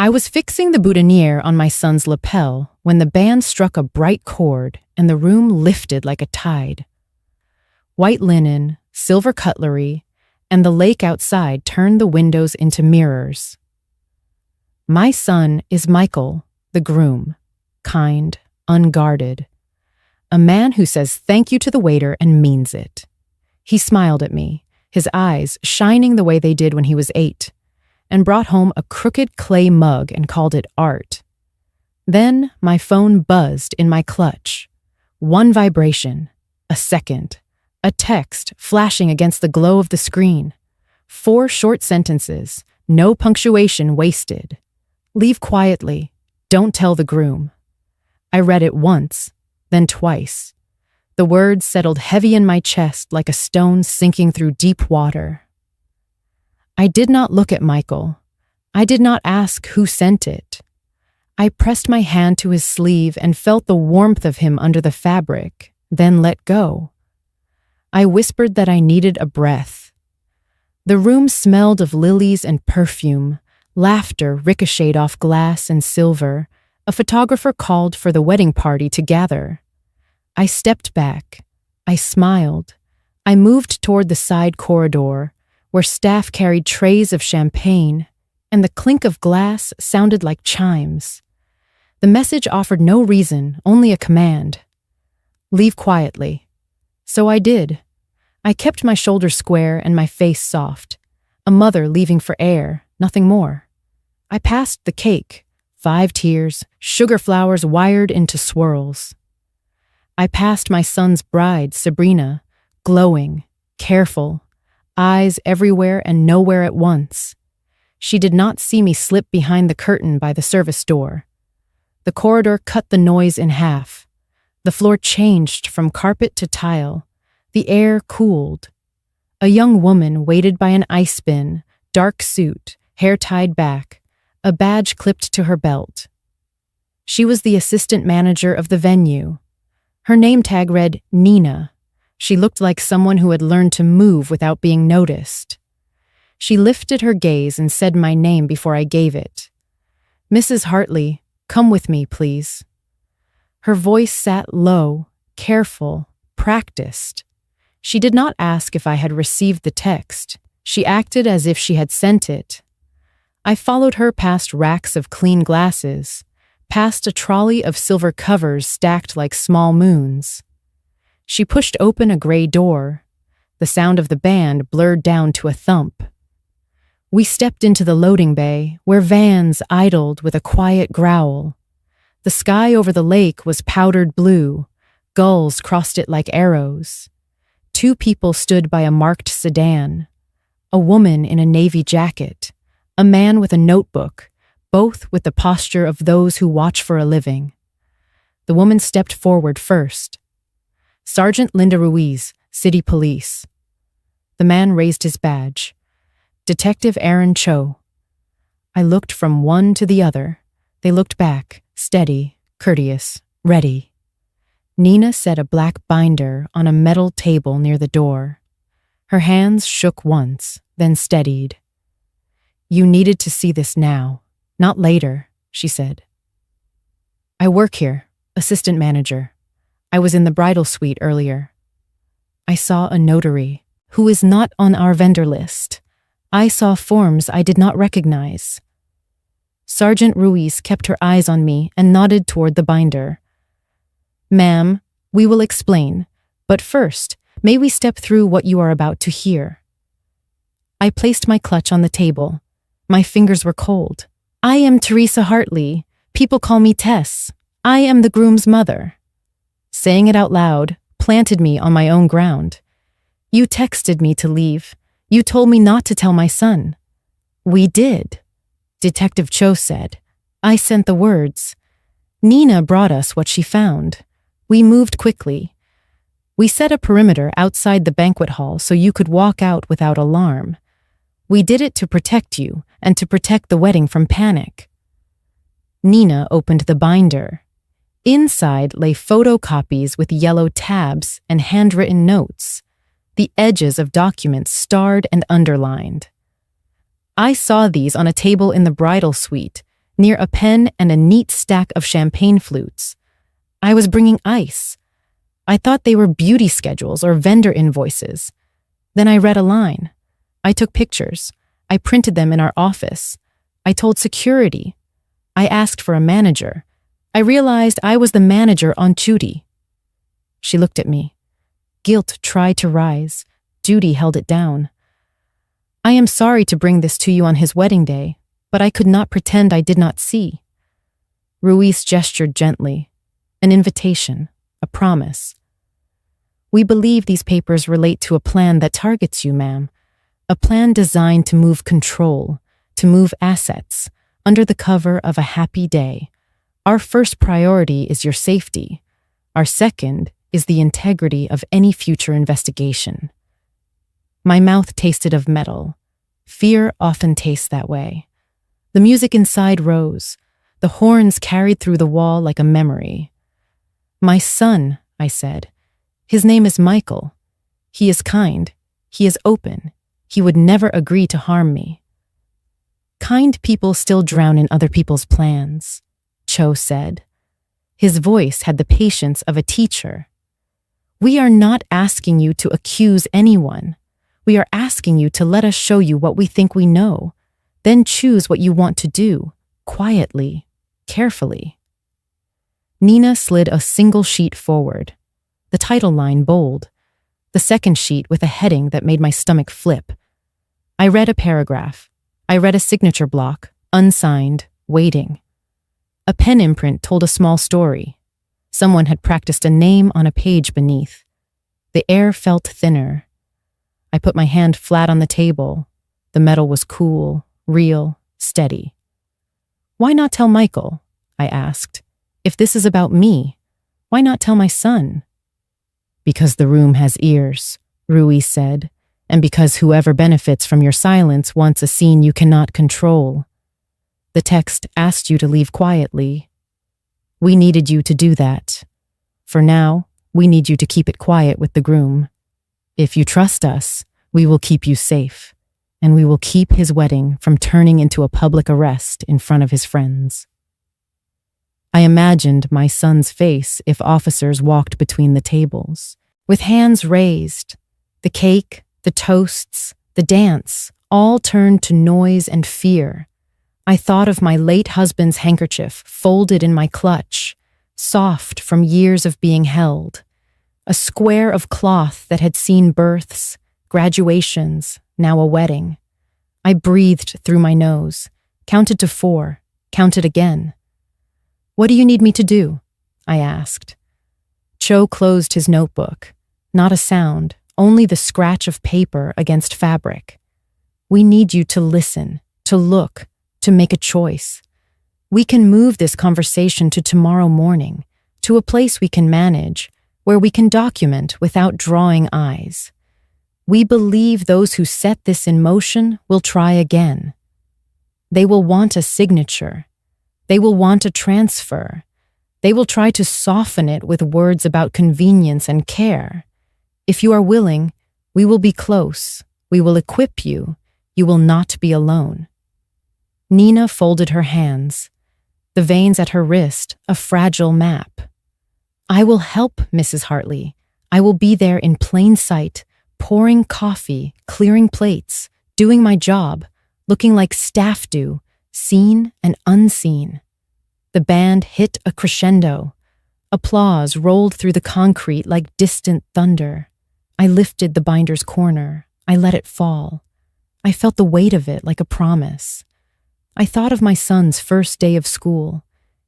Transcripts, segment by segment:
I was fixing the boutonniere on my son's lapel when the band struck a bright chord and the room lifted like a tide. White linen, silver cutlery, and the lake outside turned the windows into mirrors. My son is Michael, the groom, kind, unguarded, a man who says thank you to the waiter and means it. He smiled at me, his eyes shining the way they did when he was 8, and brought home a crooked clay mug and called it art. Then my phone buzzed in my clutch. One vibration, a second, a text flashing against the glow of the screen. 4 short sentences, no punctuation wasted. Leave quietly. Don't tell the groom. I read it once, then twice. The words settled heavy in my chest like a stone sinking through deep water. I did not look at Michael. I did not ask who sent it. I pressed my hand to his sleeve and felt the warmth of him under the fabric, then let go. I whispered that I needed a breath. The room smelled of lilies and perfume. Laughter ricocheted off glass and silver. A photographer called for the wedding party to gather. I stepped back. I smiled. I moved toward the side corridor, where staff carried trays of champagne, and the clink of glass sounded like chimes. The message offered no reason, only a command. Leave quietly. So I did. I kept my shoulders square and my face soft. A mother leaving for air, nothing more. I passed the cake, 5 tiers, sugar flowers wired into swirls. I passed my son's bride, Sabrina, glowing, careful, eyes everywhere and nowhere at once. She did not see me slip behind the curtain by the service door. The corridor cut the noise in half. The floor changed from carpet to tile. The air cooled. A young woman waited by an ice bin, dark suit, hair tied back, a badge clipped to her belt. She was the assistant manager of the venue. Her name tag read Nina. She looked like someone who had learned to move without being noticed. She lifted her gaze and said my name before I gave it. Mrs. Hartley, come with me, please. Her voice sat low, careful, practiced. She did not ask if I had received the text. She acted as if she had sent it. I followed her past racks of clean glasses, past a trolley of silver covers stacked like small moons. She pushed open a gray door. The sound of the band blurred down to a thump. We stepped into the loading bay, where vans idled with a quiet growl. The sky over the lake was powdered blue. Gulls crossed it like arrows. 2 people stood by a marked sedan. A woman in a navy jacket. A man with a notebook, both with the posture of those who watch for a living. The woman stepped forward first. Sergeant Linda Ruiz, City Police. The man raised his badge. Detective Aaron Cho. I looked from one to the other. They looked back, steady, courteous, ready. Nina set a black binder on a metal table near the door. Her hands shook once, then steadied. You needed to see this now, not later, she said. I work here, assistant manager. I was in the bridal suite earlier. I saw a notary, who is not on our vendor list. I saw forms I did not recognize. Sergeant Ruiz kept her eyes on me and nodded toward the binder. Ma'am, we will explain, but first, may we step through what you are about to hear? I placed my clutch on the table. My fingers were cold. I am Teresa Hartley. People call me Tess. I am the groom's mother. Saying it out loud planted me on my own ground. You texted me to leave. You told me not to tell my son. We did, Detective Cho said. I sent the words. Nina brought us what she found. We moved quickly. We set a perimeter outside the banquet hall so you could walk out without alarm. We did it to protect you and to protect the wedding from panic. Nina opened the binder. Inside lay photocopies with yellow tabs and handwritten notes, the edges of documents starred and underlined. I saw these on a table in the bridal suite, near a pen and a neat stack of champagne flutes. I was bringing ice. I thought they were beauty schedules or vendor invoices. Then I read a line. I took pictures. I printed them in our office. I told security. I asked for a manager. I realized I was the manager on duty. She looked at me. Guilt tried to rise. Duty held it down. I am sorry to bring this to you on his wedding day, but I could not pretend I did not see. Ruiz gestured gently. An invitation, a promise. We believe these papers relate to a plan that targets you, ma'am. A plan designed to move control, to move assets, under the cover of a happy day. Our first priority is your safety. Our second is the integrity of any future investigation. My mouth tasted of metal. Fear often tastes that way. The music inside rose. The horns carried through the wall like a memory. My son, I said. His name is Michael. He is kind. He is open. He would never agree to harm me. Kind people still drown in other people's plans, Cho said. His voice had the patience of a teacher. We are not asking you to accuse anyone. We are asking you to let us show you what we think we know, then choose what you want to do, quietly, carefully. Nina slid a single sheet forward, the title line bold, the second sheet with a heading that made my stomach flip. I read a paragraph. I read a signature block, unsigned, waiting. A pen imprint told a small story. Someone had practiced a name on a page beneath. The air felt thinner. I put my hand flat on the table. The metal was cool, real, steady. Why not tell Michael? I asked. If this is about me, why not tell my son? Because the room has ears, Ruiz said, and because whoever benefits from your silence wants a scene you cannot control. The text asked you to leave quietly. We needed you to do that. For now, we need you to keep it quiet with the groom. If you trust us, we will keep you safe, and we will keep his wedding from turning into a public arrest in front of his friends. I imagined my son's face if officers walked between the tables. With hands raised, the cake, the toasts, the dance, all turned to noise and fear. I thought of my late husband's handkerchief folded in my clutch, soft from years of being held. A square of cloth that had seen births, graduations, now a wedding. I breathed through my nose, counted to 4, counted again. What do you need me to do? I asked. Cho closed his notebook. Not a sound, only the scratch of paper against fabric. We need you to listen, to look, to make a choice. We can move this conversation to tomorrow morning, to a place we can manage, where we can document without drawing eyes. We believe those who set this in motion will try again. They will want a signature. They will want a transfer. They will try to soften it with words about convenience and care. If you are willing, we will be close. We will equip you. You will not be alone. Nina folded her hands, the veins at her wrist a fragile map. I will help, Mrs. Hartley. I will be there in plain sight, pouring coffee, clearing plates, doing my job, looking like staff do, seen and unseen. The band hit a crescendo. Applause rolled through the concrete like distant thunder. I lifted the binder's corner. I let it fall. I felt the weight of it like a promise. I thought of my son's first day of school,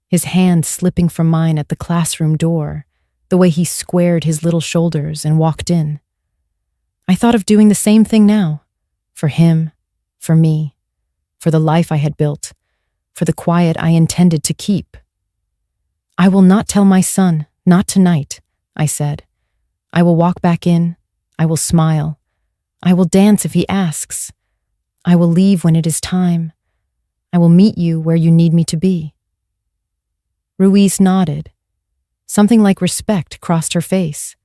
his hand slipping from mine at the classroom door, the way he squared his little shoulders and walked in. I thought of doing the same thing now, for him, for me, for the life I had built, for the quiet I intended to keep. I will not tell my son, not tonight, I said. I will walk back in. I will smile. I will dance if he asks. I will leave when it is time. I will meet you where you need me to be. Ruiz nodded. Something like respect crossed her face.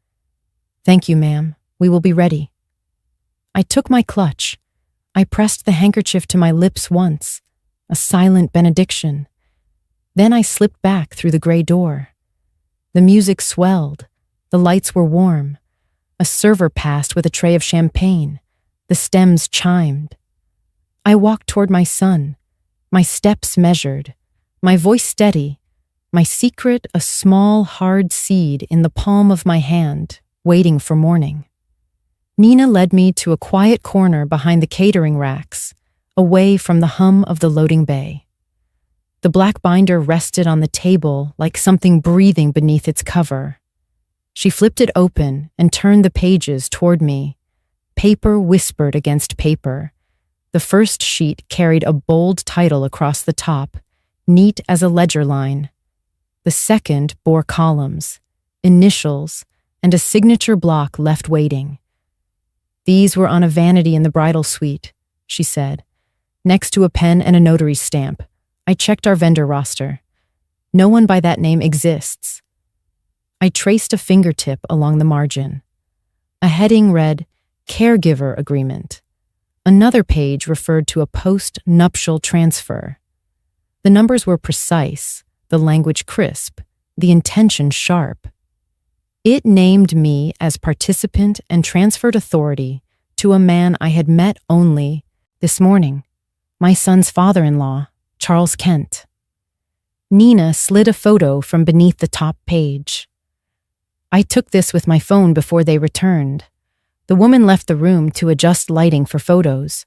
Thank you, ma'am. We will be ready. I took my clutch. I pressed the handkerchief to my lips once, a silent benediction. Then I slipped back through the gray door. The music swelled. The lights were warm. A server passed with a tray of champagne. The stems chimed. I walked toward my son, my steps measured, my voice steady, my secret a small, hard seed in the palm of my hand, waiting for morning. Nina led me to a quiet corner behind the catering racks, away from the hum of the loading bay. The black binder rested on the table like something breathing beneath its cover. She flipped it open and turned the pages toward me. Paper whispered against paper. The first sheet carried a bold title across the top, neat as a ledger line. The second bore columns, initials, and a signature block left waiting. These were on a vanity in the bridal suite, she said, next to a pen and a notary's stamp. I checked our vendor roster. No one by that name exists. I traced a fingertip along the margin. A heading read, Caregiver Agreement. Another page referred to a post-nuptial transfer. The numbers were precise, the language crisp, the intention sharp. It named me as participant and transferred authority to a man I had met only this morning, my son's father-in-law, Charles Kent. Nina slid a photo from beneath the top page. I took this with my phone before they returned. The woman left the room to adjust lighting for photos.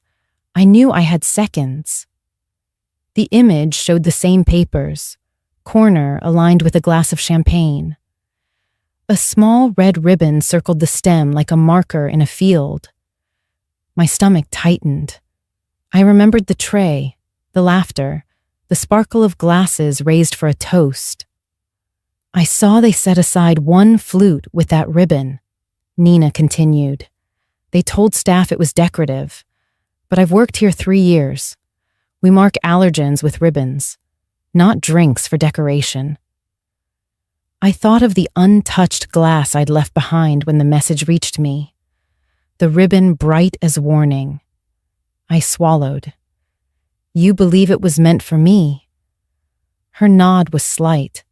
I knew I had seconds. The image showed the same papers, corner aligned with a glass of champagne. A small red ribbon circled the stem like a marker in a field. My stomach tightened. I remembered the tray, the laughter, the sparkle of glasses raised for a toast. I saw they set aside one flute with that ribbon, Nina continued. They told staff it was decorative, but I've worked here 3 years. We mark allergens with ribbons, not drinks for decoration. I thought of the untouched glass I'd left behind when the message reached me, the ribbon bright as warning. I swallowed. You believe it was meant for me? Her nod was slight.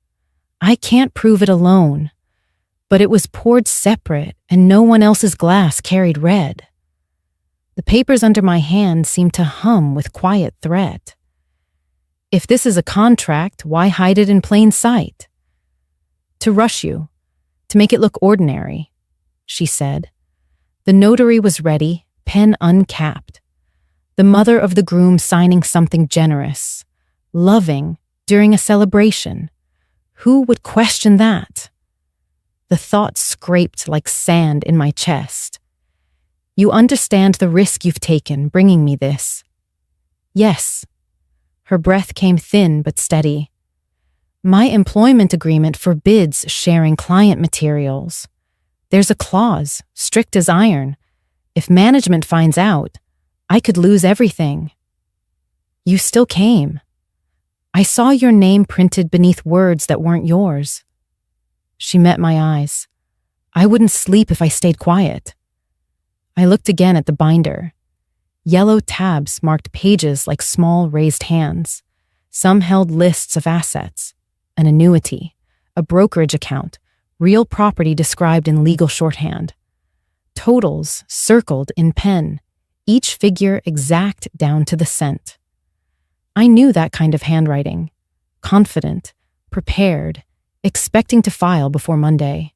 I can't prove it alone, but it was poured separate and no one else's glass carried red. The papers under my hand seemed to hum with quiet threat. If this is a contract, why hide it in plain sight? To rush you, to make it look ordinary, she said. The notary was ready, pen uncapped. The mother of the groom signing something generous, loving, during a celebration. Who would question that? The thought scraped like sand in my chest. You understand the risk you've taken bringing me this. Yes. Her breath came thin but steady. My employment agreement forbids sharing client materials. There's a clause, strict as iron. If management finds out, I could lose everything. You still came. I saw your name printed beneath words that weren't yours. She met my eyes. I wouldn't sleep if I stayed quiet. I looked again at the binder. Yellow tabs marked pages like small raised hands. Some held lists of assets, an annuity, a brokerage account, real property described in legal shorthand. Totals circled in pen, each figure exact down to the cent. I knew that kind of handwriting, confident, prepared, expecting to file before Monday.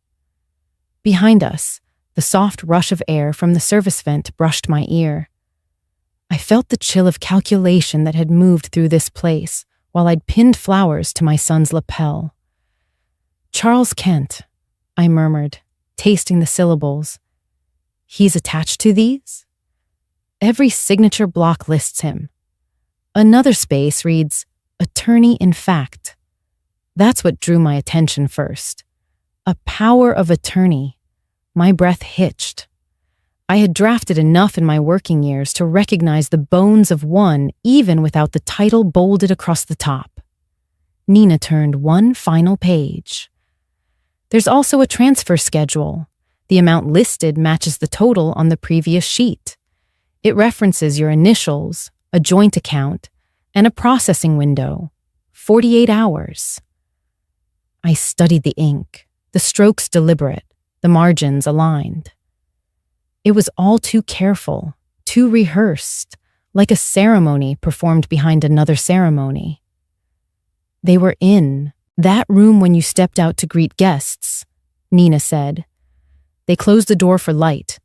Behind us, the soft rush of air from the service vent brushed my ear. I felt the chill of calculation that had moved through this place while I'd pinned flowers to my son's lapel. Charles Kent, I murmured, tasting the syllables. He's attached to these? Every signature block lists him. Another space reads, Attorney in fact. That's what drew my attention first. A power of attorney. My breath hitched. I had drafted enough in my working years to recognize the bones of one even without the title bolded across the top. Nina turned one final page. There's also a transfer schedule. The amount listed matches the total on the previous sheet. It references your initials, a joint account, and a processing window. 48 hours. I studied the ink, the strokes deliberate, the margins aligned. It was all too careful, too rehearsed, like a ceremony performed behind another ceremony. They were in that room when you stepped out to greet guests, Nina said. They closed the door for light.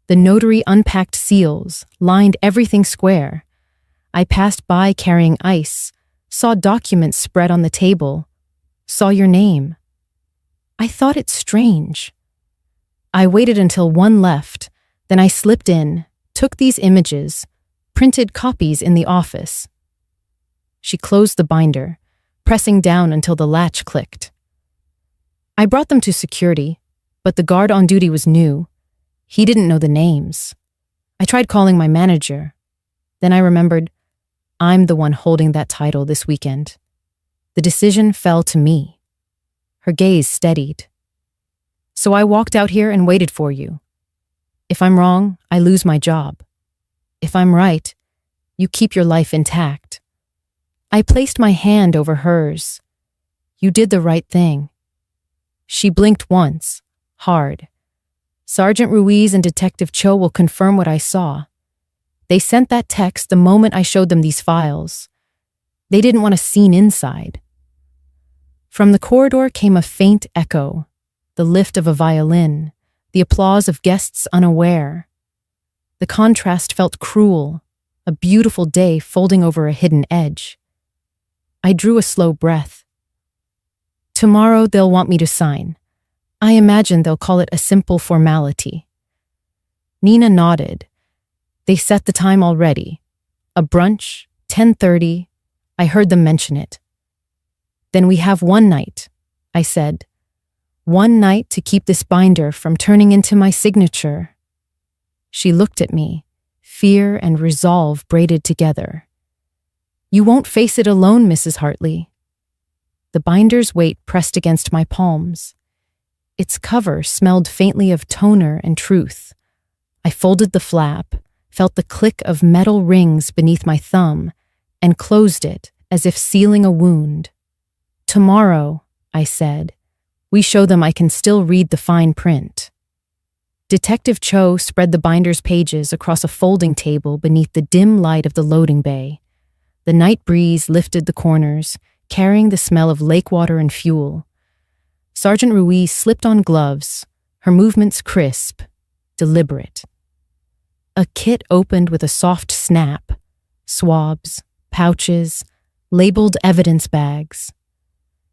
The notary unpacked seals, lined everything square. I passed by carrying ice, saw documents spread on the table, saw your name. I thought it strange. I waited until one left, then I slipped in, took these images, printed copies in the office. She closed the binder, pressing down until the latch clicked. I brought them to security, but the guard on duty was new. He didn't know the names. I tried calling my manager. Then I remembered, I'm the one holding that title this weekend. The decision fell to me. Her gaze steadied. So I walked out here and waited for you. If I'm wrong, I lose my job. If I'm right, you keep your life intact. I placed my hand over hers. You did the right thing. She blinked once, hard. Sergeant Ruiz and Detective Cho will confirm what I saw. They sent that text the moment I showed them these files. They didn't want a scene inside. From the corridor came a faint echo, the lift of a violin, the applause of guests unaware. The contrast felt cruel, a beautiful day folding over a hidden edge. I drew a slow breath. Tomorrow they'll want me to sign. I imagine they'll call it a simple formality. Nina nodded. They set the time already. A brunch, 10:30. I heard them mention it. Then we have one night, I said. One night to keep this binder from turning into my signature. She looked at me, fear and resolve braided together. You won't face it alone, Mrs. Hartley. The binder's weight pressed against my palms. Its cover smelled faintly of toner and truth. I folded the flap, felt the click of metal rings beneath my thumb, and closed it as if sealing a wound. Tomorrow, I said, we show them I can still read the fine print. Detective Cho spread the binder's pages across a folding table beneath the dim light of the loading bay. The night breeze lifted the corners, carrying the smell of lake water and fuel. Sergeant Ruiz slipped on gloves, her movements crisp, deliberate. A kit opened with a soft snap, swabs, pouches, labeled evidence bags.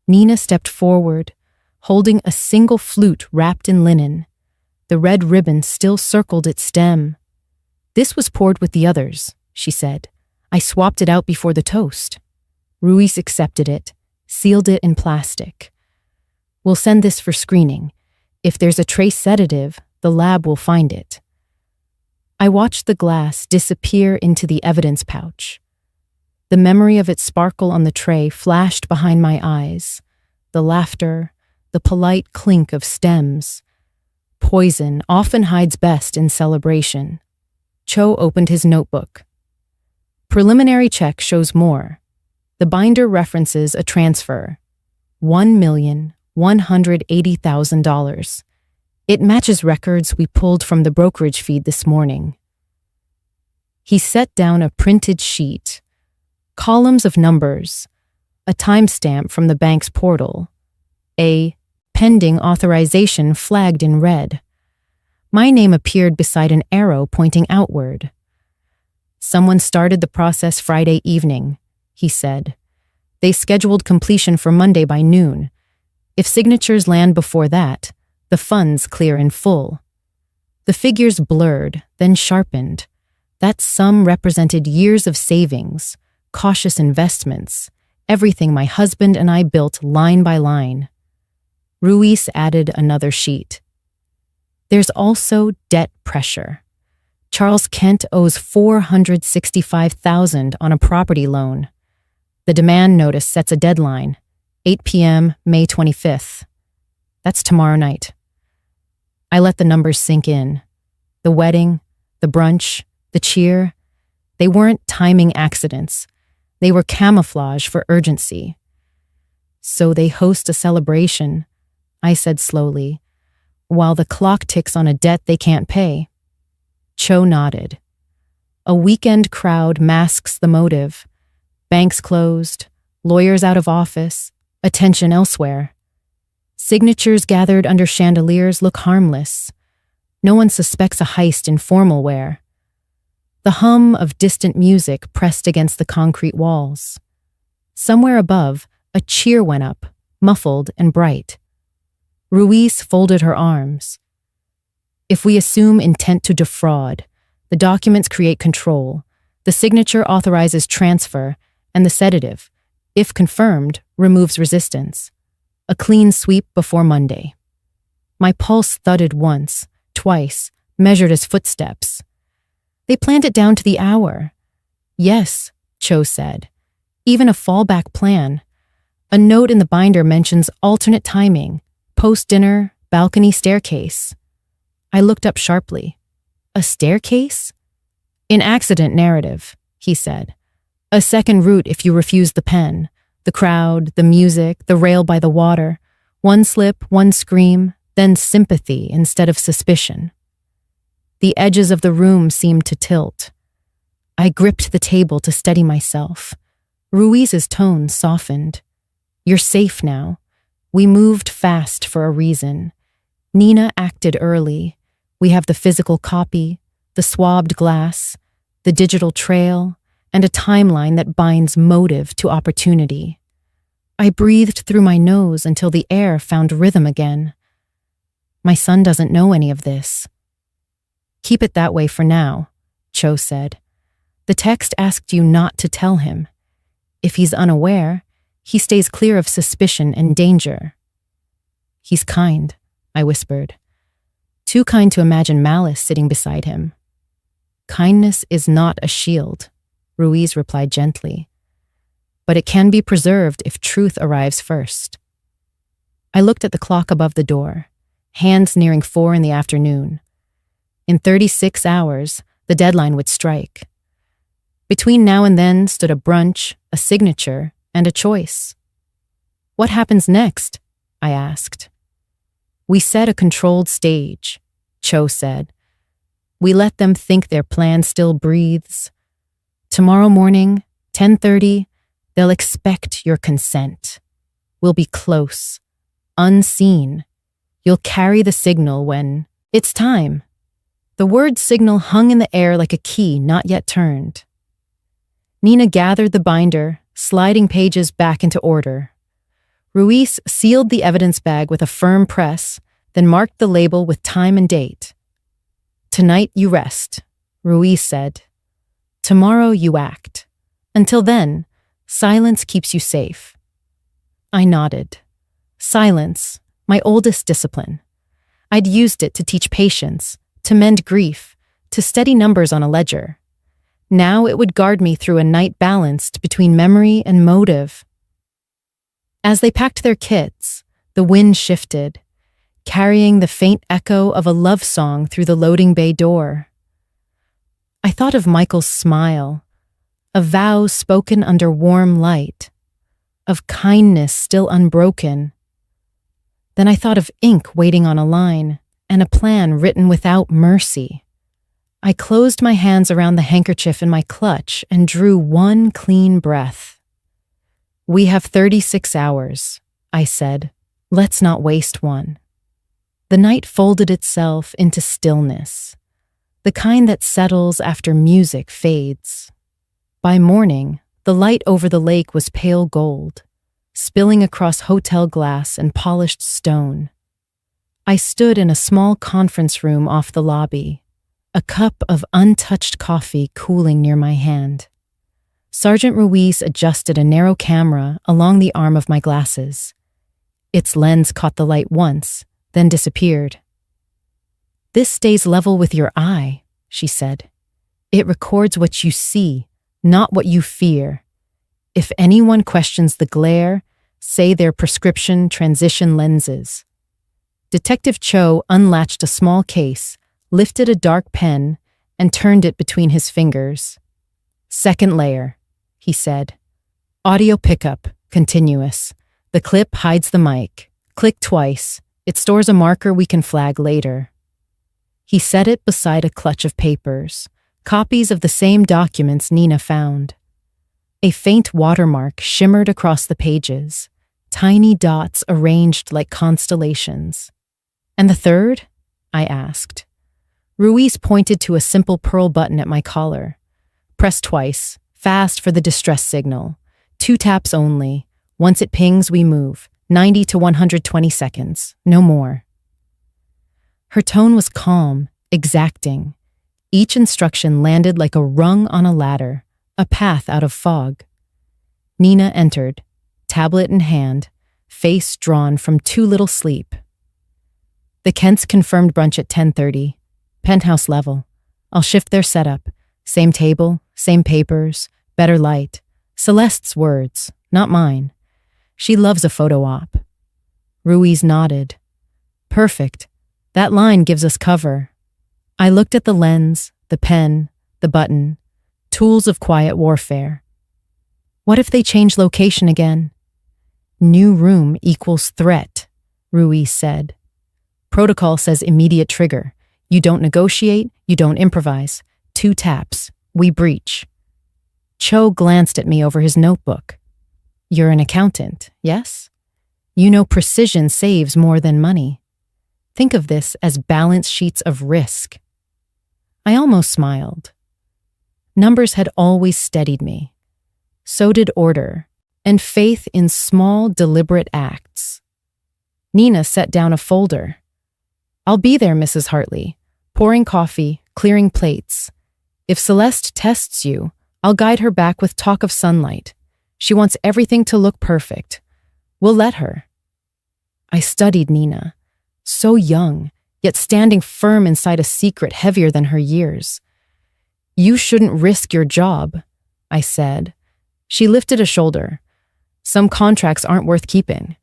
Nina stepped forward, holding a single flute wrapped in linen. The red ribbon still circled its stem. This was poured with the others, she said. I swapped it out before the toast. Ruiz accepted it, sealed it in plastic. We'll send this for screening. If there's a trace sedative, the lab will find it. I watched the glass disappear into the evidence pouch. The memory of its sparkle on the tray flashed behind my eyes. The laughter, the polite clink of stems. Poison often hides best in celebration. Cho opened his notebook. Preliminary check shows more. The binder references a transfer. $1,180,000. It matches records we pulled from the brokerage feed this morning. He set down a printed sheet, columns of numbers, a timestamp from the bank's portal, a pending authorization flagged in red. My name appeared beside an arrow pointing outward. Someone started the process Friday evening, he said. They scheduled completion for Monday by noon. If signatures land before that, the funds clear in full. The figures blurred, then sharpened. That sum represented years of savings, cautious investments, everything my husband and I built line by line. Ruiz added another sheet. There's also debt pressure. Charles Kent owes $465,000 on a property loan. The demand notice sets a deadline, 8 p.m., May 25th. That's tomorrow night. I let the numbers sink in. The wedding, the brunch, the cheer, they weren't timing accidents. They were camouflage for urgency. So they host a celebration, I said slowly, while the clock ticks on a debt they can't pay. Cho nodded. A weekend crowd masks the motive. Banks closed, lawyers out of office, attention elsewhere. Signatures gathered under chandeliers look harmless. No one suspects a heist in formal wear. The hum of distant music pressed against the concrete walls. Somewhere above, a cheer went up, muffled and bright. Ruiz folded her arms. If we assume intent to defraud, the documents create control, the signature authorizes transfer, and the sedative, if confirmed, removes resistance. A clean sweep before Monday. My pulse thudded once, twice, measured as footsteps. They planned it down to the hour. Yes, Cho said. Even a fallback plan. A note in the binder mentions alternate timing, post-dinner, balcony staircase. I looked up sharply. A staircase? In accident narrative, he said. A second route if you refuse the pen. The crowd, the music, the rail by the water. One slip, one scream, then sympathy instead of suspicion. The edges of the room seemed to tilt. I gripped the table to steady myself. Ruiz's tone softened. You're safe now. We moved fast for a reason. Nina acted early. We have the physical copy, the swabbed glass, the digital trail, and a timeline that binds motive to opportunity. I breathed through my nose until the air found rhythm again. My son doesn't know any of this. Keep it that way for now, Cho said. The text asked you not to tell him. If he's unaware, he stays clear of suspicion and danger. He's kind, I whispered. Too kind to imagine malice sitting beside him. Kindness is not a shield, Ruiz replied gently. But it can be preserved if truth arrives first. I looked at the clock above the door, hands nearing 4 in the afternoon. In 36 hours, the deadline would strike. Between now and then stood a brunch, a signature, and a choice. What happens next? I asked. We set a controlled stage, Cho said. We let them think their plan still breathes. Tomorrow morning, 10:30, they'll expect your consent. We'll be close, unseen. You'll carry the signal when it's time. The word signal hung in the air like a key not yet turned. Nina gathered the binder, sliding pages back into order. Ruiz sealed the evidence bag with a firm press, then marked the label with time and date. Tonight you rest, Ruiz said. Tomorrow you act. Until then, silence keeps you safe. I nodded. Silence, my oldest discipline. I'd used it to teach patience, to mend grief, to steady numbers on a ledger. Now it would guard me through a night balanced between memory and motive. As they packed their kits, the wind shifted, carrying the faint echo of a love song through the loading bay door. I thought of Michael's smile, a vow spoken under warm light, of kindness still unbroken. Then I thought of ink waiting on a line and a plan written without mercy. I closed my hands around the handkerchief in my clutch and drew one clean breath. We have 36 hours, I said. Let's not waste one. The night folded itself into stillness, the kind that settles after music fades. By morning, the light over the lake was pale gold, spilling across hotel glass and polished stone. I stood in a small conference room off the lobby, a cup of untouched coffee cooling near my hand. Sergeant Ruiz adjusted a narrow camera along the arm of my glasses. Its lens caught the light once, then disappeared. This stays level with your eye, she said. It records what you see, not what you fear. If anyone questions the glare, say their prescription transition lenses. Detective Cho unlatched a small case, lifted a dark pen, and turned it between his fingers. Second layer, he said. Audio pickup, continuous. The clip hides the mic. Click twice. It stores a marker we can flag later. He set it beside a clutch of papers, copies of the same documents Nina found. A faint watermark shimmered across the pages, tiny dots arranged like constellations. And the third? I asked. Ruiz pointed to a simple pearl button at my collar. Press twice, fast for the distress signal. 2 taps only. Once it pings, we move. 90 to 120 seconds, no more. Her tone was calm, exacting. Each instruction landed like a rung on a ladder, a path out of fog. Nina entered, tablet in hand, face drawn from too little sleep. The Kents confirmed brunch at 10:30. Penthouse level. I'll shift their setup. Same table, same papers, better light. Celeste's words, not mine. She loves a photo op. Ruiz nodded. Perfect. That line gives us cover. I looked at the lens, the pen, the button. Tools of quiet warfare. What if they change location again? New room equals threat, Ruiz said. Protocol says immediate trigger. You don't negotiate, you don't improvise. 2 taps. We breach. Cho glanced at me over his notebook. You're an accountant, yes? You know precision saves more than money. Think of this as balance sheets of risk. I almost smiled. Numbers had always steadied me. So did order, and faith in small, deliberate acts. Nina set down a folder. I'll be there, Mrs. Hartley, pouring coffee, clearing plates. If Celeste tests you, I'll guide her back with talk of sunlight. She wants everything to look perfect. We'll let her. I studied Nina, so young, yet standing firm inside a secret heavier than her years. You shouldn't risk your job, I said. She lifted a shoulder. Some contracts aren't worth keeping.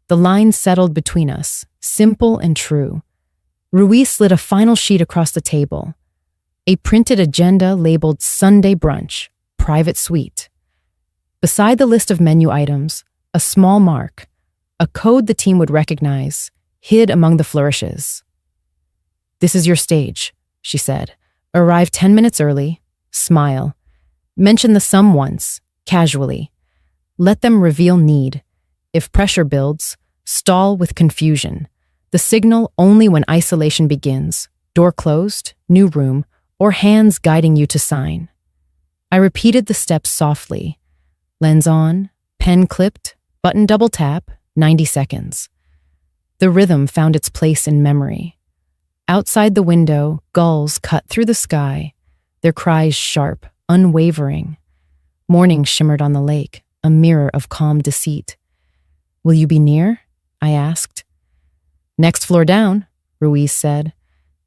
The line settled between us, simple and true. Ruiz slid a final sheet across the table. A printed agenda labeled Sunday Brunch, Private Suite. Beside the list of menu items, a small mark, a code the team would recognize, hid among the flourishes. This is your stage, she said. Arrive 10 minutes early, smile. Mention the sum once, casually. Let them reveal need. If pressure builds, stall with confusion. The signal only when isolation begins, door closed, new room, or hands guiding you to sign. I repeated the steps softly. Lens on, pen clipped, button double tap, 90 seconds. The rhythm found its place in memory. Outside the window, gulls cut through the sky, their cries sharp, unwavering. Morning shimmered on the lake, a mirror of calm deceit. Will you be near? I asked. Next floor down, Ruiz said.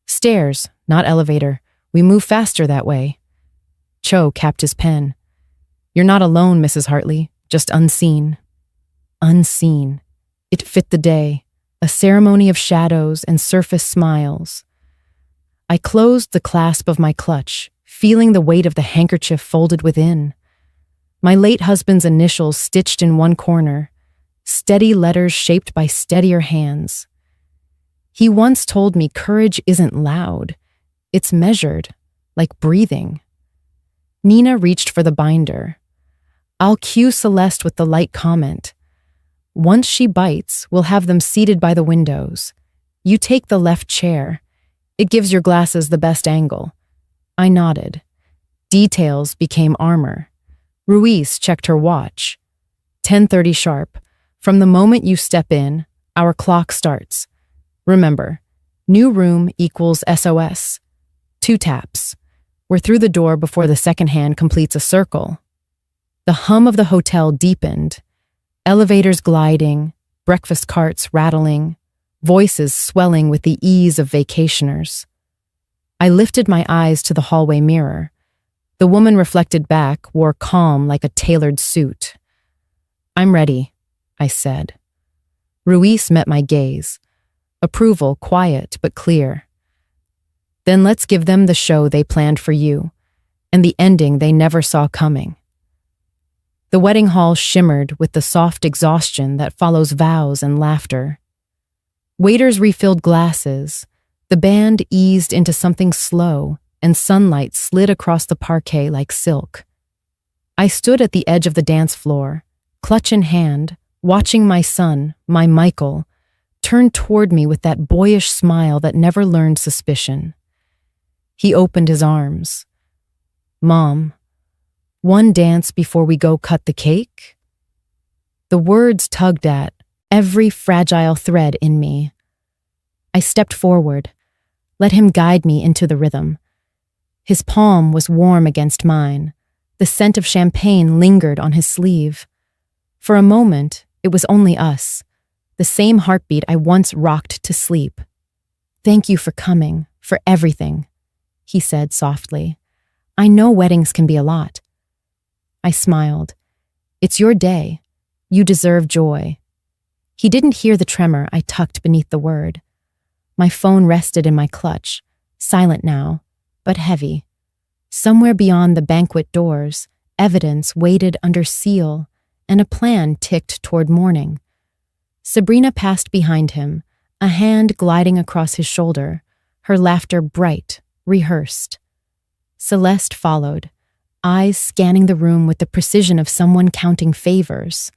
Stairs, not elevator. We move faster that way. Cho capped his pen. You're not alone, Mrs. Hartley, just unseen. Unseen. It fit the day, a ceremony of shadows and surface smiles. I closed the clasp of my clutch, feeling the weight of the handkerchief folded within. My late husband's initials stitched in one corner, steady letters shaped by steadier hands. He once told me courage isn't loud, it's measured, like breathing. Nina reached for the binder. I'll cue Celeste with the light comment. Once she bites, we'll have them seated by the windows. You take the left chair. It gives your glasses the best angle. I nodded. Details became armor. Ruiz checked her watch. 10:30 sharp. From the moment you step in, our clock starts. Remember, new room equals SOS. 2 taps. We're through the door before the second hand completes a circle. The hum of the hotel deepened. Elevators gliding, breakfast carts rattling, voices swelling with the ease of vacationers. I lifted my eyes to the hallway mirror. The woman reflected back wore calm like a tailored suit. I'm ready, I said. Ruiz met my gaze. Approval quiet but clear. Then let's give them the show they planned for you, and the ending they never saw coming. The wedding hall shimmered with the soft exhaustion that follows vows and laughter. Waiters refilled glasses. The band eased into something slow, and sunlight slid across the parquet like silk. I stood at the edge of the dance floor, clutch in hand, watching my son, my Michael, turn toward me with that boyish smile that never learned suspicion. He opened his arms. "Mom, one dance before we go cut the cake?" The words tugged at every fragile thread in me. I stepped forward, let him guide me into the rhythm. His palm was warm against mine. The scent of champagne lingered on his sleeve. For a moment, it was only us, the same heartbeat I once rocked to sleep. "Thank you for coming, for everything," he said softly. "I know weddings can be a lot." I smiled. "It's your day. You deserve joy." He didn't hear the tremor I tucked beneath the word. My phone rested in my clutch, silent now, but heavy. Somewhere beyond the banquet doors, evidence waited under seal, and a plan ticked toward morning. Sabrina passed behind him, a hand gliding across his shoulder, her laughter bright, rehearsed. Celeste followed, eyes scanning the room with the precision of someone counting favors.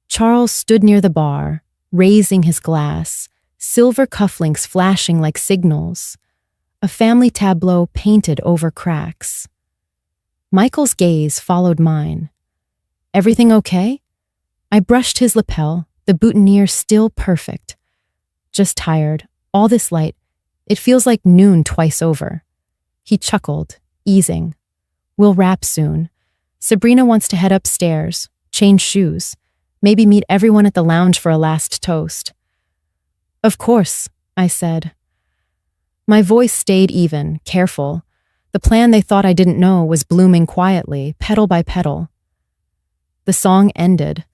Charles stood near the bar, raising his glass, silver cufflinks flashing like signals, a family tableau painted over cracks. Michael's gaze followed mine. "Everything okay?" I brushed his lapel, the boutonniere still perfect. "Just tired. All this light. It feels like noon twice over." He chuckled, easing. "We'll wrap soon. Sabrina wants to head upstairs, change shoes, maybe meet everyone at the lounge for a last toast." "Of course," I said. My voice stayed even, careful. The plan they thought I didn't know was blooming quietly, petal by petal. The song ended.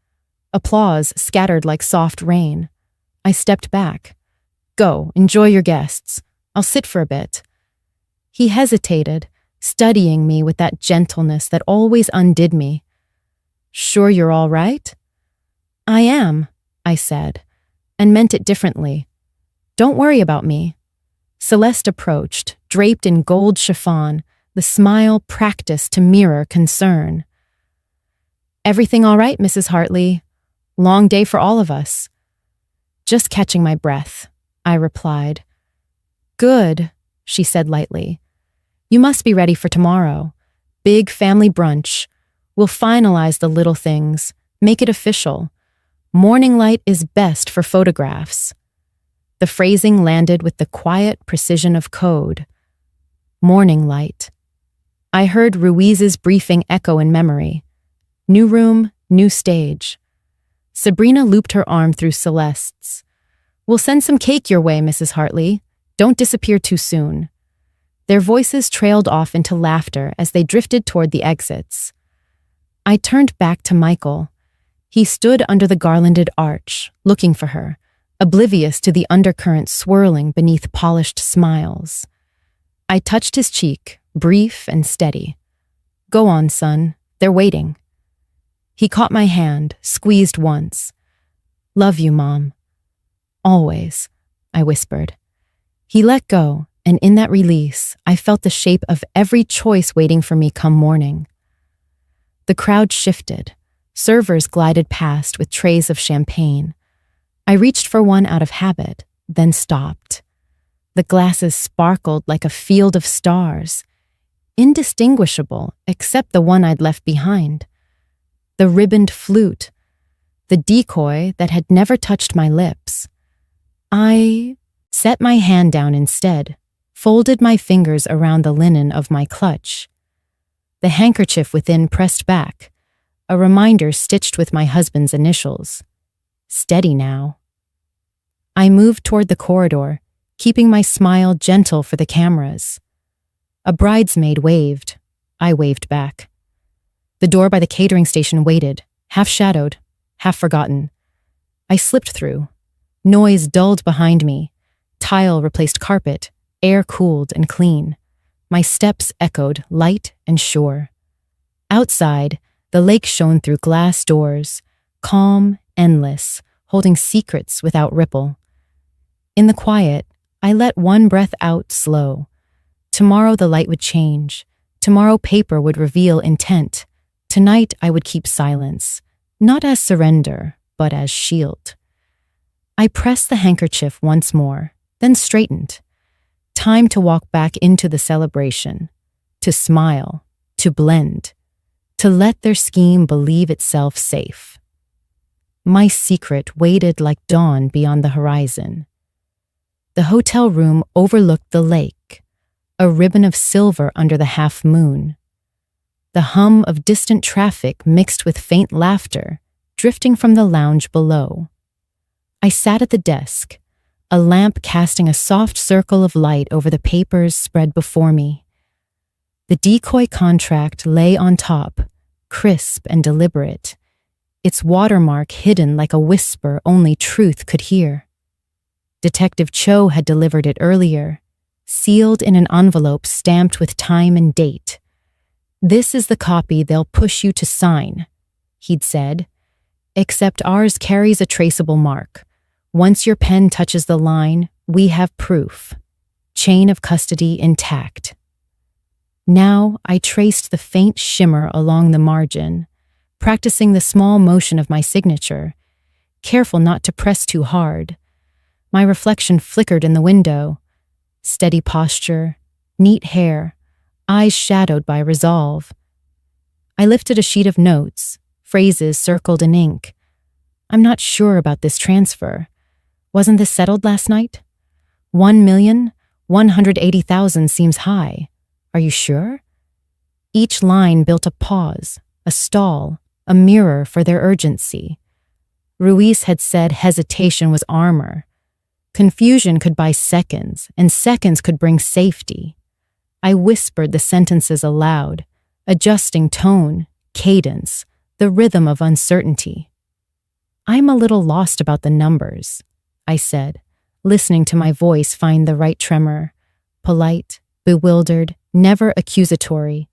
Applause scattered like soft rain. I stepped back. "Go, enjoy your guests. I'll sit for a bit." He hesitated, studying me with that gentleness that always undid me. "Sure you're all right?" "I am," I said, and meant it differently. "Don't worry about me." Celeste approached, draped in gold chiffon, the smile practiced to mirror concern. "Everything all right, Mrs. Hartley? Long day for all of us." "Just catching my breath," I replied. "Good," she said lightly. "You must be ready for tomorrow. Big family brunch. We'll finalize the little things, make it official. Morning light is best for photographs." The phrasing landed with the quiet precision of code. Morning light. I heard Ruiz's briefing echo in memory. New room, new stage. Sabrina looped her arm through Celeste's. "We'll send some cake your way, Mrs. Hartley. Don't disappear too soon." Their voices trailed off into laughter as they drifted toward the exits. I turned back to Michael. He stood under the garlanded arch, looking for her, oblivious to the undercurrent swirling beneath polished smiles. I touched his cheek, brief and steady. "Go on, son. They're waiting." He caught my hand, squeezed once. "Love you, Mom." "Always," I whispered. He let go, and in that release, I felt the shape of every choice waiting for me come morning. The crowd shifted. Servers glided past with trays of champagne. I reached for one out of habit, then stopped. The glasses sparkled like a field of stars, indistinguishable except the one I'd left behind. The ribboned flute, the decoy that had never touched my lips. I set my hand down instead, folded my fingers around the linen of my clutch. The handkerchief within pressed back, a reminder stitched with my husband's initials. Steady now. I moved toward the corridor, keeping my smile gentle for the cameras. A bridesmaid waved. I waved back. The door by the catering station waited, half shadowed, half forgotten. I slipped through. Noise dulled behind me. Tile replaced carpet, air cooled and clean. My steps echoed light and sure. Outside, The lake shone through glass doors, calm, endless, holding secrets without ripple. In the quiet, I let one breath out slow. Tomorrow the light would change. Tomorrow paper would reveal intent. Tonight I would keep silence, not as surrender, but as shield. I pressed the handkerchief once more, then straightened. Time to walk back into the celebration, to smile, to blend, to let their scheme believe itself safe. My secret waited like dawn beyond the horizon. The hotel room overlooked the lake, a ribbon of silver under the half moon. The hum of distant traffic mixed with faint laughter, drifting from the lounge below. I sat at the desk, a lamp casting a soft circle of light over the papers spread before me. The decoy contract lay on top, crisp and deliberate, its watermark hidden like a whisper only truth could hear. Detective Cho had delivered it earlier, sealed in an envelope stamped with time and date. "This is the copy they'll push you to sign," he'd said, "except ours carries a traceable mark. Once your pen touches the line, we have proof. Chain of custody intact." Now I traced the faint shimmer along the margin, practicing the small motion of my signature, careful not to press too hard. My reflection flickered in the window. Steady posture, neat hair, eyes shadowed by resolve. I lifted a sheet of notes, phrases circled in ink. "I'm not sure about this transfer. Wasn't this settled last night? 1,180,000 seems high. Are you sure?" Each line built a pause, a stall, a mirror for their urgency. Ruiz had said hesitation was armor. Confusion could buy seconds, and seconds could bring safety. I whispered the sentences aloud, adjusting tone, cadence, the rhythm of uncertainty. "I'm a little lost about the numbers," I said, listening to my voice find the right tremor. Polite, bewildered, never accusatory.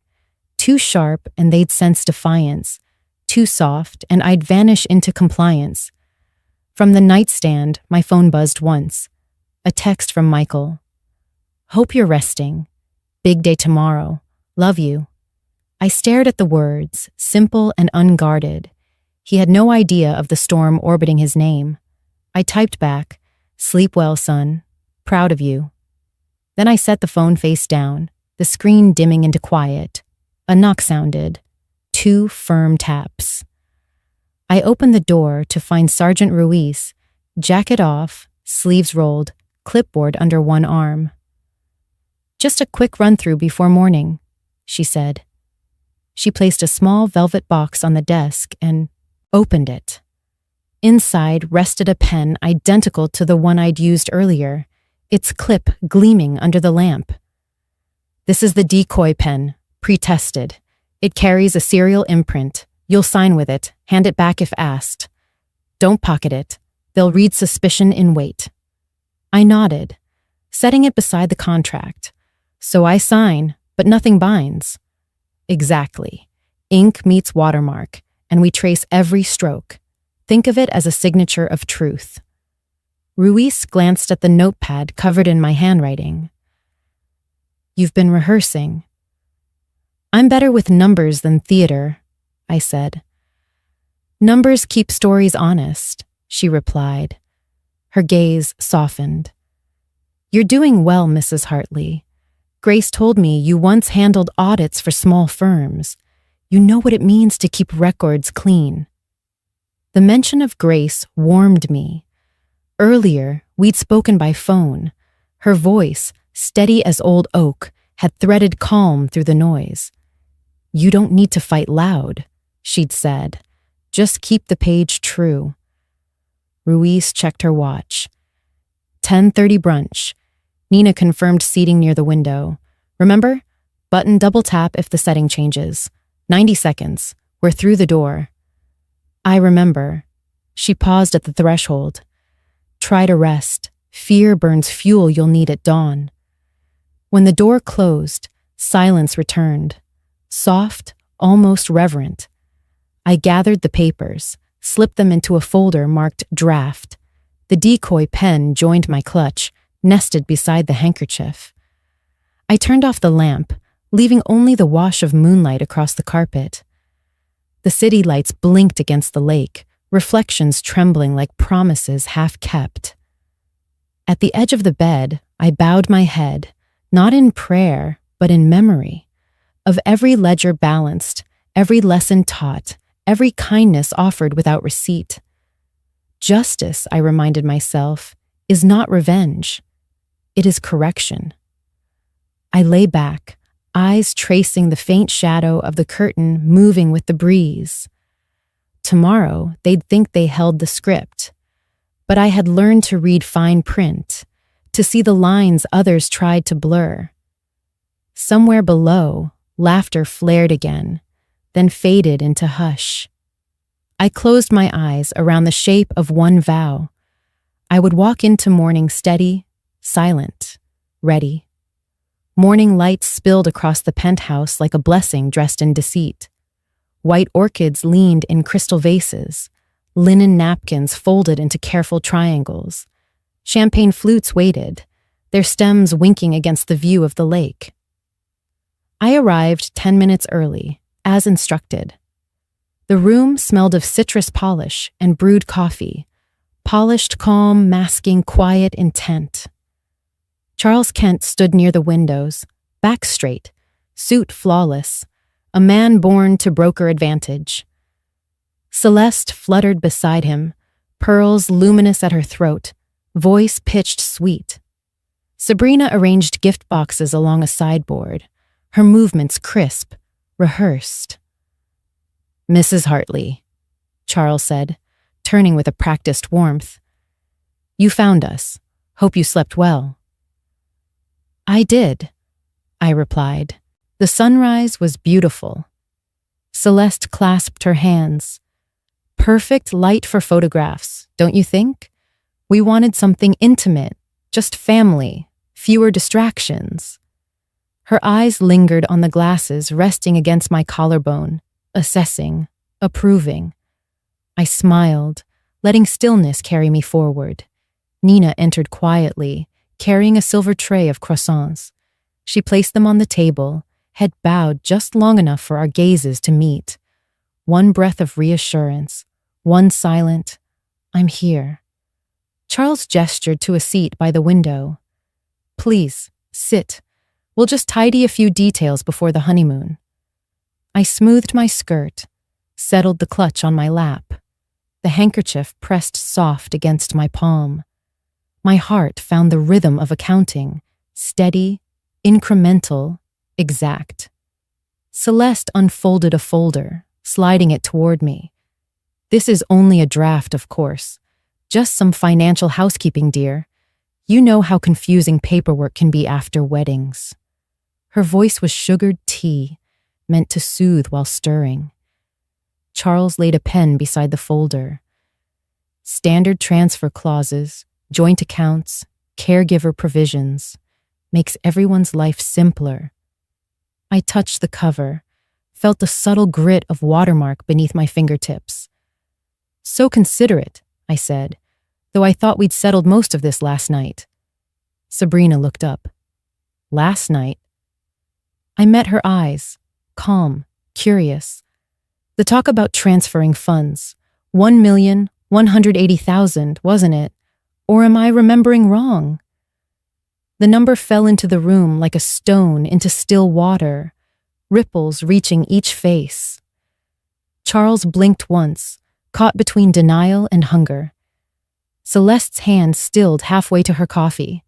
Too sharp and they'd sense defiance. Too soft and I'd vanish into compliance. From the nightstand, my phone buzzed once. A text from Michael. "Hope you're resting. Big day tomorrow. Love you." I stared at the words, simple and unguarded. He had no idea of the storm orbiting his name. I typed back, "Sleep well, son. Proud of you." Then I set the phone face down, the screen dimming into quiet. A knock sounded. 2 firm taps. I opened the door to find Sergeant Ruiz, jacket off, sleeves rolled, clipboard under one arm. "Just a quick run-through before morning," she said. She placed a small velvet box on the desk and opened it. Inside rested a pen identical to the one I'd used earlier, its clip gleaming under the lamp. "This is the decoy pen, pre-tested. It carries a serial imprint. You'll sign with it, hand it back if asked. Don't pocket it. They'll read suspicion in weight." I nodded, setting it beside the contract. "So I sign, but nothing binds." "Exactly. Ink meets watermark, and we trace every stroke. Think of it as a signature of truth." Ruiz glanced at the notepad covered in my handwriting. "You've been rehearsing." "I'm better with numbers than theater," I said. "Numbers keep stories honest," she replied. Her gaze softened. "You're doing well, Mrs. Hartley. Grace told me you once handled audits for small firms. You know what it means to keep records clean." The mention of Grace warmed me. Earlier, we'd spoken by phone. Her voice, steady as old oak, had threaded calm through the noise. "You don't need to fight loud," she'd said. "Just keep the page true." Ruiz checked her watch. 10:30 brunch. Nina confirmed seating near the window. "Remember? Button double tap if the setting changes. 90 seconds. We're through the door." I remember. She paused at the threshold. "Try to rest. Fear burns fuel you'll need at dawn." When the door closed, silence returned. Soft, almost reverent. I gathered the papers, slipped them into a folder marked draft. The decoy pen joined my clutch, nested beside the handkerchief. I turned off the lamp, leaving only the wash of moonlight across the carpet. The city lights blinked against the lake, reflections trembling like promises half kept. At the edge of the bed, I bowed my head, not in prayer, but in memory, of every ledger balanced, every lesson taught, every kindness offered without receipt. Justice, I reminded myself, is not revenge. It is correction. I lay back, eyes tracing the faint shadow of the curtain moving with the breeze. Tomorrow, they'd think they held the script. But I had learned to read fine print, to see the lines others tried to blur. Somewhere below, laughter flared again, then faded into hush. I closed my eyes around the shape of one vow. I would walk into morning steady, silent, ready. Morning lights spilled across the penthouse like a blessing dressed in deceit. White orchids leaned in crystal vases, linen napkins folded into careful triangles. Champagne flutes waited, their stems winking against the view of the lake. I arrived 10 minutes early, as instructed. The room smelled of citrus polish and brewed coffee, polished calm masking quiet intent. Charles Kent stood near the windows, back straight, suit flawless, a man born to broker advantage. Celeste fluttered beside him, pearls luminous at her throat, voice pitched sweet. Sabrina arranged gift boxes along a sideboard, her movements crisp, rehearsed. "Mrs. Hartley," Charles said, turning with a practiced warmth. "You found us. Hope you slept well." "I did," I replied. The sunrise was beautiful. Celeste clasped her hands. "Perfect light for photographs, don't you think? We wanted something intimate, just family, fewer distractions." Her eyes lingered on the glasses resting against my collarbone, assessing, approving. I smiled, letting stillness carry me forward. Nina entered quietly, carrying a silver tray of croissants. She placed them on the table, head bowed just long enough for our gazes to meet. One breath of reassurance, one silent, "I'm here." Charles gestured to a seat by the window. "Please, sit. We'll just tidy a few details before the honeymoon." I smoothed my skirt, settled the clutch on my lap. The handkerchief pressed soft against my palm. My heart found the rhythm of accounting, steady, incremental, exact. Celeste unfolded a folder, sliding it toward me. "This is only a draft, of course. Just some financial housekeeping, dear. You know how confusing paperwork can be after weddings." Her voice was sugared tea, meant to soothe while stirring. Charles laid a pen beside the folder. Standard transfer clauses, joint accounts, caregiver provisions. Makes everyone's life simpler. I touched the cover, felt the subtle grit of watermark beneath my fingertips. "So considerate," I said, "though I thought we'd settled most of this last night." Sabrina looked up. "Last night?" I met her eyes, calm, curious. The talk about transferring funds, 1,180,000, wasn't it? Or am I remembering wrong? The number fell into the room like a stone into still water, ripples reaching each face. Charles blinked once, caught between denial and hunger. Celeste's hand stilled halfway to her coffee.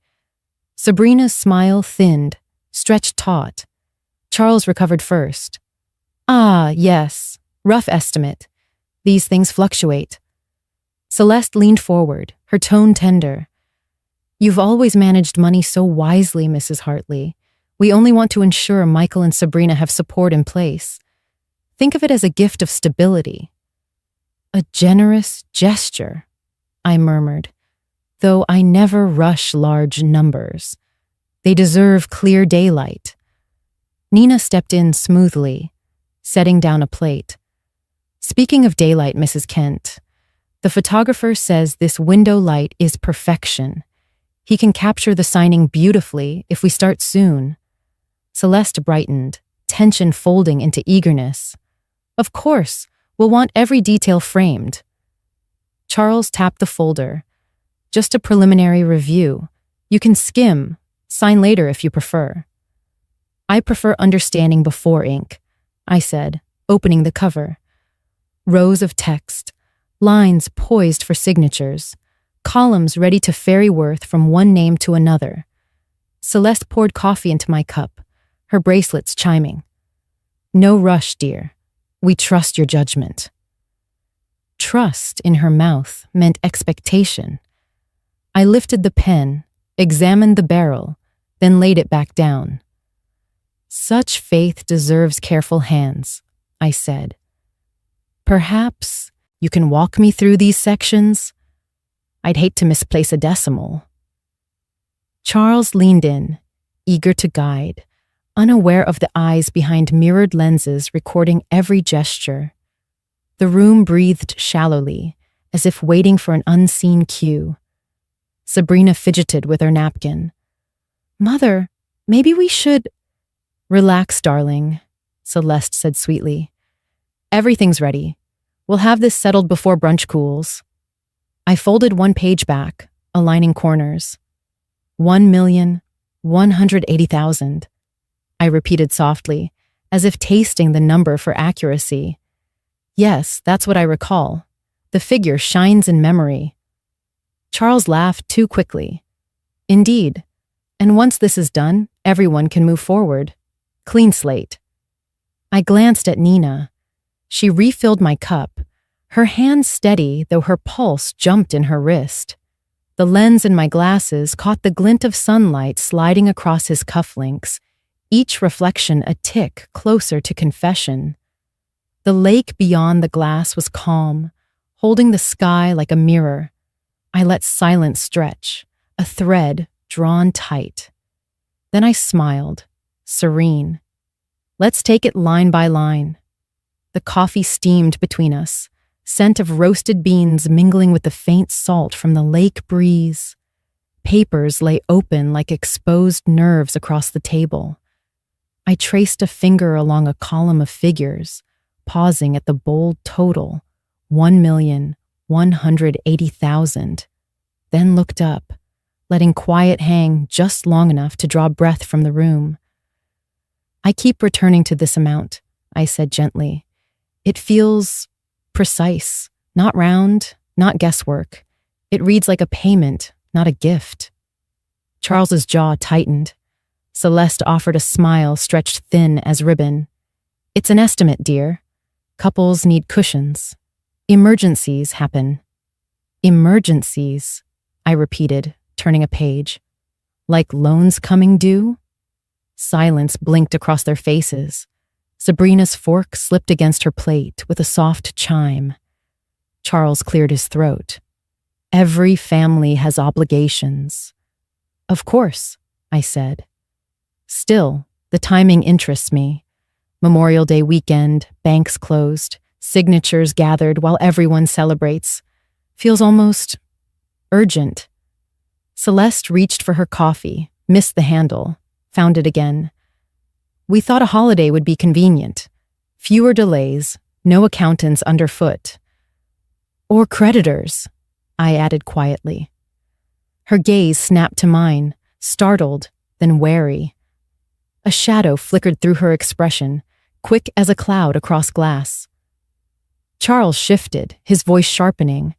Sabrina's smile thinned, stretched taut. Charles recovered first. "Ah, yes, rough estimate. These things fluctuate." Celeste leaned forward, her tone tender. "You've always managed money so wisely, Mrs. Hartley. We only want to ensure Michael and Sabrina have support in place. Think of it as a gift of stability." "A generous gesture," I murmured, "though I never rush large numbers. They deserve clear daylight." Nina stepped in smoothly, setting down a plate. Speaking of daylight, Mrs. Kent, the photographer says this window light is perfection. He can capture the signing beautifully if we start soon. Celeste brightened, tension folding into eagerness. Of course, we'll want every detail framed. Charles tapped the folder. Just a preliminary review. You can skim, sign later if you prefer. I prefer understanding before ink, I said, opening the cover. Rows of text, lines poised for signatures, columns ready to ferry worth from one name to another. Celeste poured coffee into my cup, her bracelets chiming. No rush, dear. We trust your judgment. Trust in her mouth meant expectation. I lifted the pen, examined the barrel, then laid it back down. Such faith deserves careful hands, I said. Perhaps you can walk me through these sections? I'd hate to misplace a decimal. Charles leaned in, eager to guide, unaware of the eyes behind mirrored lenses recording every gesture. The room breathed shallowly, as if waiting for an unseen cue. Sabrina fidgeted with her napkin. Mother, maybe we should— Relax, darling, Celeste said sweetly. Everything's ready. We'll have this settled before brunch cools. I folded one page back, aligning corners. 1,180,000. I repeated softly, as if tasting the number for accuracy. Yes, that's what I recall. The figure shines in memory. Charles laughed too quickly. Indeed. And once this is done, everyone can move forward. Clean slate. I glanced at Nina. She refilled my cup, her hand steady though her pulse jumped in her wrist. The lens in my glasses caught the glint of sunlight sliding across his cufflinks, each reflection a tick closer to confession. The lake beyond the glass was calm, holding the sky like a mirror. I let silence stretch, a thread drawn tight. Then I smiled, serene. Let's take it line by line. The coffee steamed between us, scent of roasted beans mingling with the faint salt from the lake breeze. Papers lay open like exposed nerves across the table. I traced a finger along a column of figures, pausing at the bold total, 1,180,000, then looked up, letting quiet hang just long enough to draw breath from the room. I keep returning to this amount, I said gently. It feels precise, not round, not guesswork. It reads like a payment, not a gift. Charles's jaw tightened. Celeste offered a smile stretched thin as ribbon. It's an estimate, dear. Couples need cushions. Emergencies happen. Emergencies, I repeated, turning a page. Like loans coming due? Silence blinked across their faces. Sabrina's fork slipped against her plate with a soft chime. Charles cleared his throat. Every family has obligations. Of course, I said. Still, the timing interests me. Memorial Day weekend, banks closed, signatures gathered while everyone celebrates. Feels almost urgent. Celeste reached for her coffee, missed the handle, found it again. We thought a holiday would be convenient. Fewer delays, no accountants underfoot. Or creditors, I added quietly. Her gaze snapped to mine, startled, then wary. A shadow flickered through her expression, quick as a cloud across glass. Charles shifted, his voice sharpening.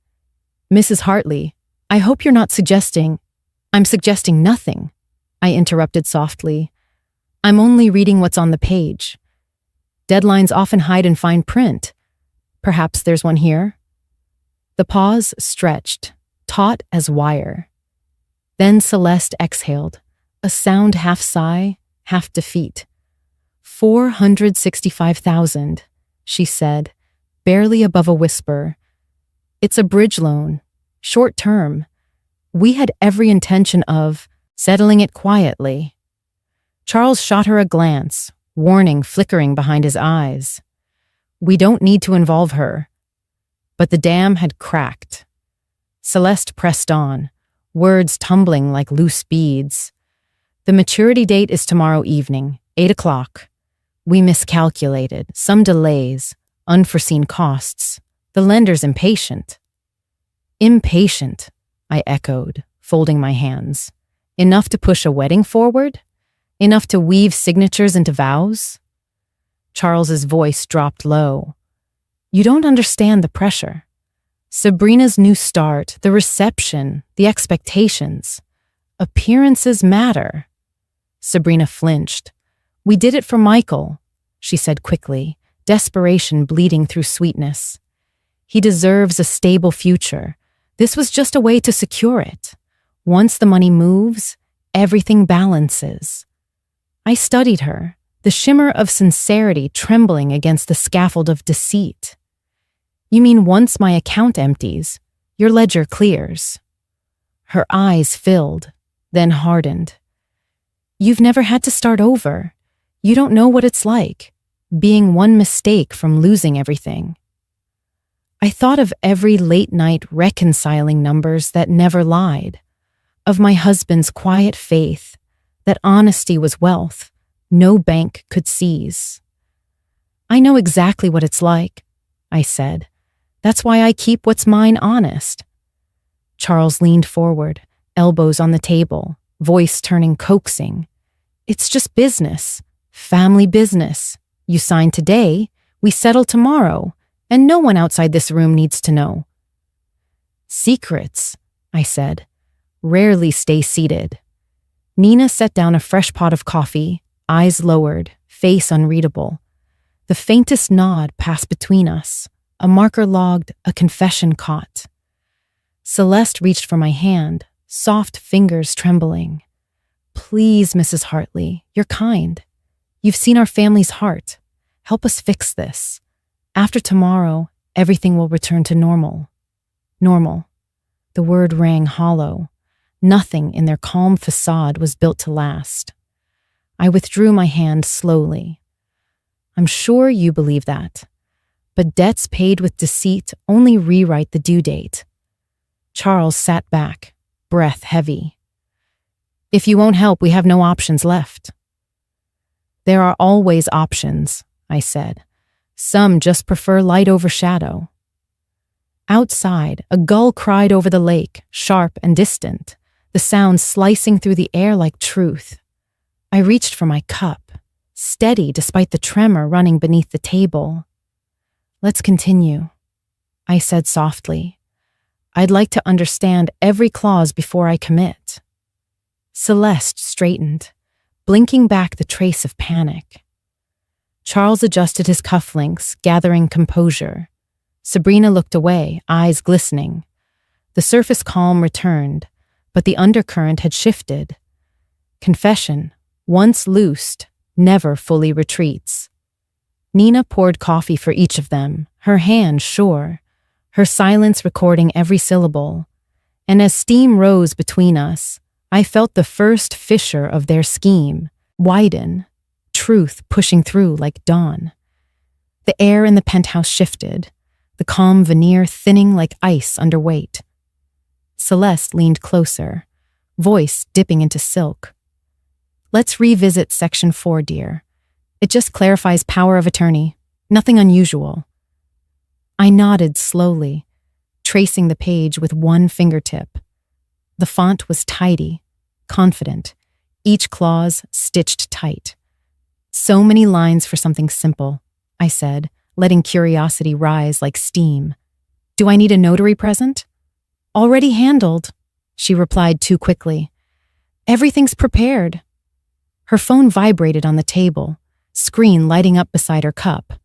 Mrs. Hartley, I hope you're not suggesting— I'm suggesting nothing, I interrupted softly. I'm only reading what's on the page. Deadlines often hide in fine print. Perhaps there's one here. The pause stretched, taut as wire. Then Celeste exhaled, a sound half sigh, half defeat. 465,000, she said, barely above a whisper. It's a bridge loan, short term. We had every intention of settling it quietly. Charles shot her a glance, warning flickering behind his eyes. We don't need to involve her. But the dam had cracked. Celeste pressed on, words tumbling like loose beads. The maturity date is tomorrow evening, 8 o'clock. We miscalculated, some delays, unforeseen costs. The lender's impatient. Impatient, I echoed, folding my hands. Enough to push a wedding forward? Enough to weave signatures into vows? Charles's voice dropped low. You don't understand the pressure. Sabrina's new start, the reception, the expectations. Appearances matter. Sabrina flinched. We did it for Michael, she said quickly, desperation bleeding through sweetness. He deserves a stable future. This was just a way to secure it. Once the money moves, everything balances. I studied her, the shimmer of sincerity trembling against the scaffold of deceit. You mean once my account empties, your ledger clears? Her eyes filled, then hardened. You've never had to start over. You don't know what it's like, being one mistake from losing everything. I thought of every late-night reconciling numbers that never lied, of my husband's quiet faith, that honesty was wealth no bank could seize. I know exactly what it's like, I said. That's why I keep what's mine honest. Charles leaned forward, elbows on the table, voice turning coaxing. It's just business, family business. You sign today, we settle tomorrow, and no one outside this room needs to know. Secrets, I said, rarely stay seated. Nina set down a fresh pot of coffee, eyes lowered, face unreadable. The faintest nod passed between us, a marker logged, a confession caught. Celeste reached for my hand, soft fingers trembling. Please, Mrs. Hartley, you're kind. You've seen our family's heart. Help us fix this. After tomorrow, everything will return to normal. Normal. The word rang hollow. Nothing in their calm facade was built to last. I withdrew my hand slowly. I'm sure you believe that. But debts paid with deceit only rewrite the due date. Charles sat back, breath heavy. If you won't help, we have no options left. There are always options, I said. Some just prefer light over shadow. Outside, a gull cried over the lake, sharp and distant, the sound slicing through the air like truth. I reached for my cup, steady despite the tremor running beneath the table. Let's continue, I said softly. I'd like to understand every clause before I commit. Celeste straightened, blinking back the trace of panic. Charles adjusted his cufflinks, gathering composure. Sabrina looked away, eyes glistening. The surface calm returned, but the undercurrent had shifted. Confession, once loosed, never fully retreats. Nina poured coffee for each of them, her hand sure, her silence recording every syllable. And as steam rose between us, I felt the first fissure of their scheme widen, truth pushing through like dawn. The air in the penthouse shifted, the calm veneer thinning like ice under weight. Celeste leaned closer, voice dipping into silk. Let's revisit Section 4, dear. It just clarifies power of attorney, nothing unusual. I nodded slowly, tracing the page with one fingertip. The font was tidy, confident, each clause stitched tight. So many lines for something simple, I said, letting curiosity rise like steam. Do I need a notary present? Already handled, she replied too quickly. Everything's prepared. Her phone vibrated on the table, screen lighting up beside her cup.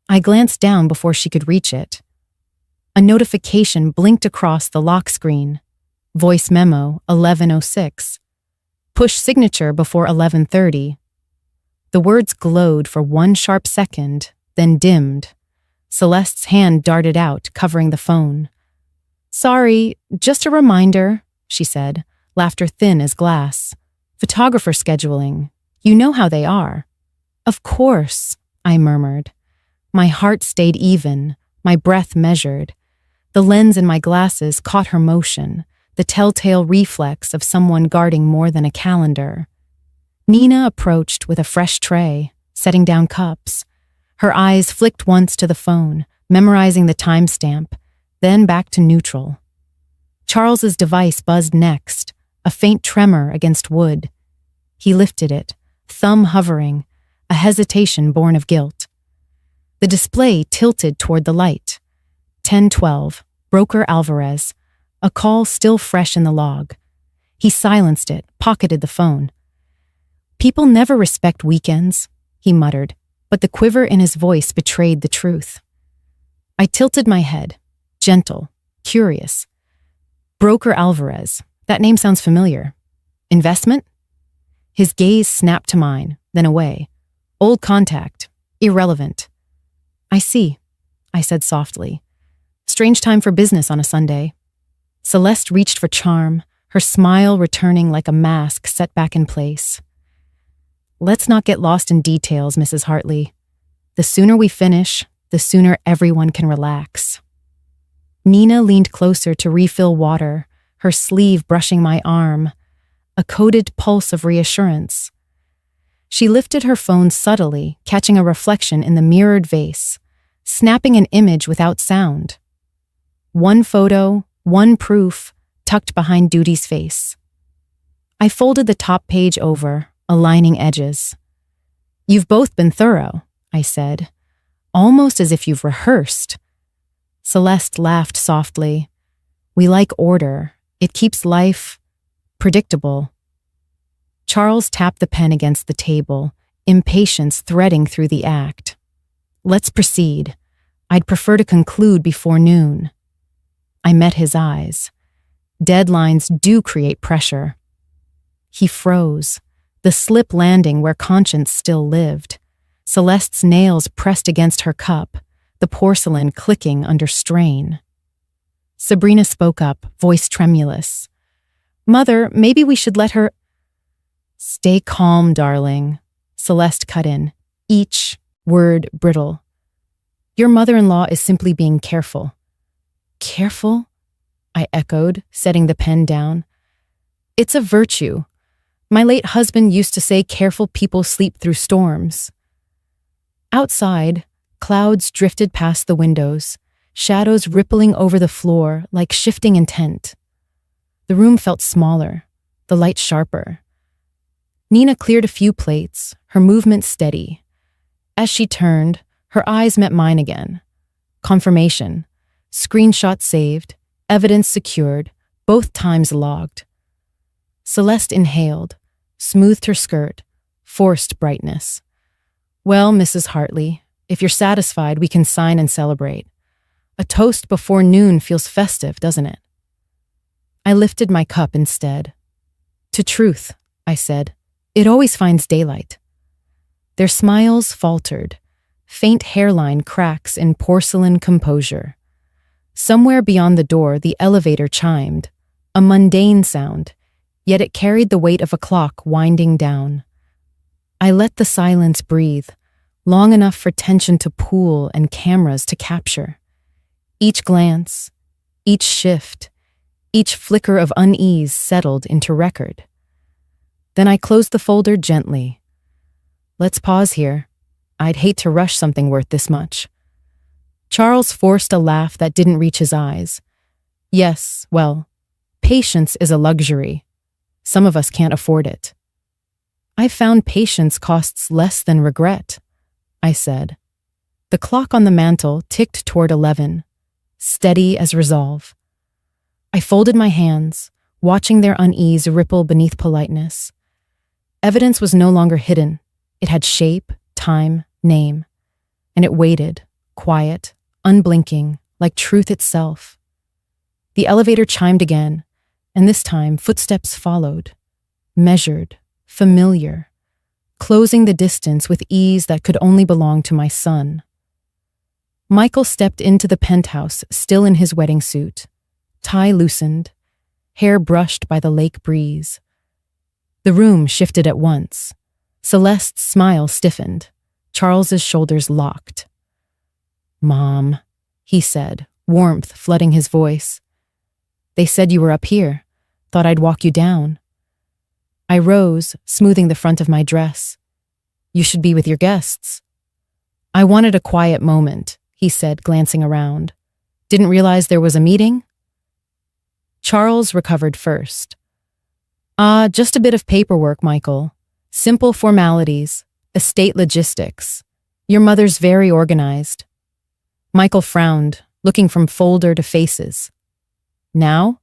I glanced down before she could reach it. A notification blinked across the lock screen. Voice memo, 11:06. Push signature before 11:30. The words glowed for one sharp second, then dimmed. Celeste's hand darted out, covering the phone. Sorry, just a reminder, she said, laughter thin as glass. Photographer scheduling. You know how they are. Of course, I murmured. My heart stayed even, my breath measured. The lens in my glasses caught her motion, the telltale reflex of someone guarding more than a calendar. Nina approached with a fresh tray, setting down cups. Her eyes flicked once to the phone, memorizing the timestamp, then back to neutral. Charles's device buzzed next, a faint tremor against wood. He lifted it, thumb hovering, a hesitation born of guilt. The display tilted toward the light. 10:12, Broker Alvarez, a call still fresh in the log. He silenced it, pocketed the phone. "People never respect weekends," he muttered, but the quiver in his voice betrayed the truth. I tilted my head, gentle, curious. Broker Alvarez, that name sounds familiar. Investment? His gaze snapped to mine, then away. Old contact, irrelevant. "I see," I said softly. "Strange time for business on a Sunday." Celeste reached for charm, her smile returning like a mask set back in place. "Let's not get lost in details, Mrs. Hartley. The sooner we finish, the sooner everyone can relax." Nina leaned closer to refill water, her sleeve brushing my arm, a coded pulse of reassurance. She lifted her phone subtly, catching a reflection in the mirrored vase, snapping an image without sound. One photo, one proof, tucked behind Duty's face. I folded the top page over, aligning edges. "You've both been thorough," I said, "almost as if you've rehearsed." Celeste laughed softly. "We like order. It keeps life predictable." Charles tapped the pen against the table, impatience threading through the act. "Let's proceed. I'd prefer to conclude before noon." I met his eyes. Deadlines do create pressure. He froze, the slip landing where conscience still lived. Celeste's nails pressed against her cup, the porcelain clicking under strain. Sabrina spoke up, voice tremulous. "Mother, maybe we should let her—" "Stay calm, darling," Celeste cut in, each word brittle. "Your mother-in-law is simply being careful." "Careful?" I echoed, setting the pen down. "It's a virtue. My late husband used to say careful people sleep through storms." Outside, clouds drifted past the windows, shadows rippling over the floor like shifting intent. The room felt smaller, the light sharper. Nina cleared a few plates, her movement steady. As she turned, her eyes met mine again. Confirmation. Screenshot saved, evidence secured, both times logged. Celeste inhaled, smoothed her skirt, forced brightness. "Well, Mrs. Hartley, if you're satisfied, we can sign and celebrate. A toast before noon feels festive, doesn't it?" I lifted my cup instead. "To truth," I said. "It always finds daylight." Their smiles faltered, faint hairline cracks in porcelain composure. Somewhere beyond the door, the elevator chimed, a mundane sound, yet it carried the weight of a clock winding down. I let the silence breathe, long enough for tension to pool and cameras to capture. Each glance, each shift, each flicker of unease settled into record. Then I closed the folder gently. "Let's pause here. I'd hate to rush something worth this much." Charles forced a laugh that didn't reach his eyes. "Yes, well, patience is a luxury. Some of us can't afford it." "I found patience costs less than regret," I said. The clock on the mantel ticked toward 11, steady as resolve. I folded my hands, watching their unease ripple beneath politeness. Evidence was no longer hidden. It had shape, time, name. And it waited, quiet, unblinking, like truth itself. The elevator chimed again, and this time footsteps followed, measured, familiar, closing the distance with ease that could only belong to my son. Michael stepped into the penthouse, still in his wedding suit, tie loosened, hair brushed by the lake breeze. The room shifted at once. Celeste's smile stiffened, Charles's shoulders locked. Mom, he said, warmth flooding his voice. They said you were up here. Thought I'd walk you down. I rose, smoothing the front of my dress. You should be with your guests. I wanted a quiet moment, he said, glancing around. Didn't realize there was a meeting? Charles recovered first. Just a bit of paperwork, Michael. Simple formalities, estate logistics. Your mother's very organized. Michael frowned, looking from folder to faces. Now?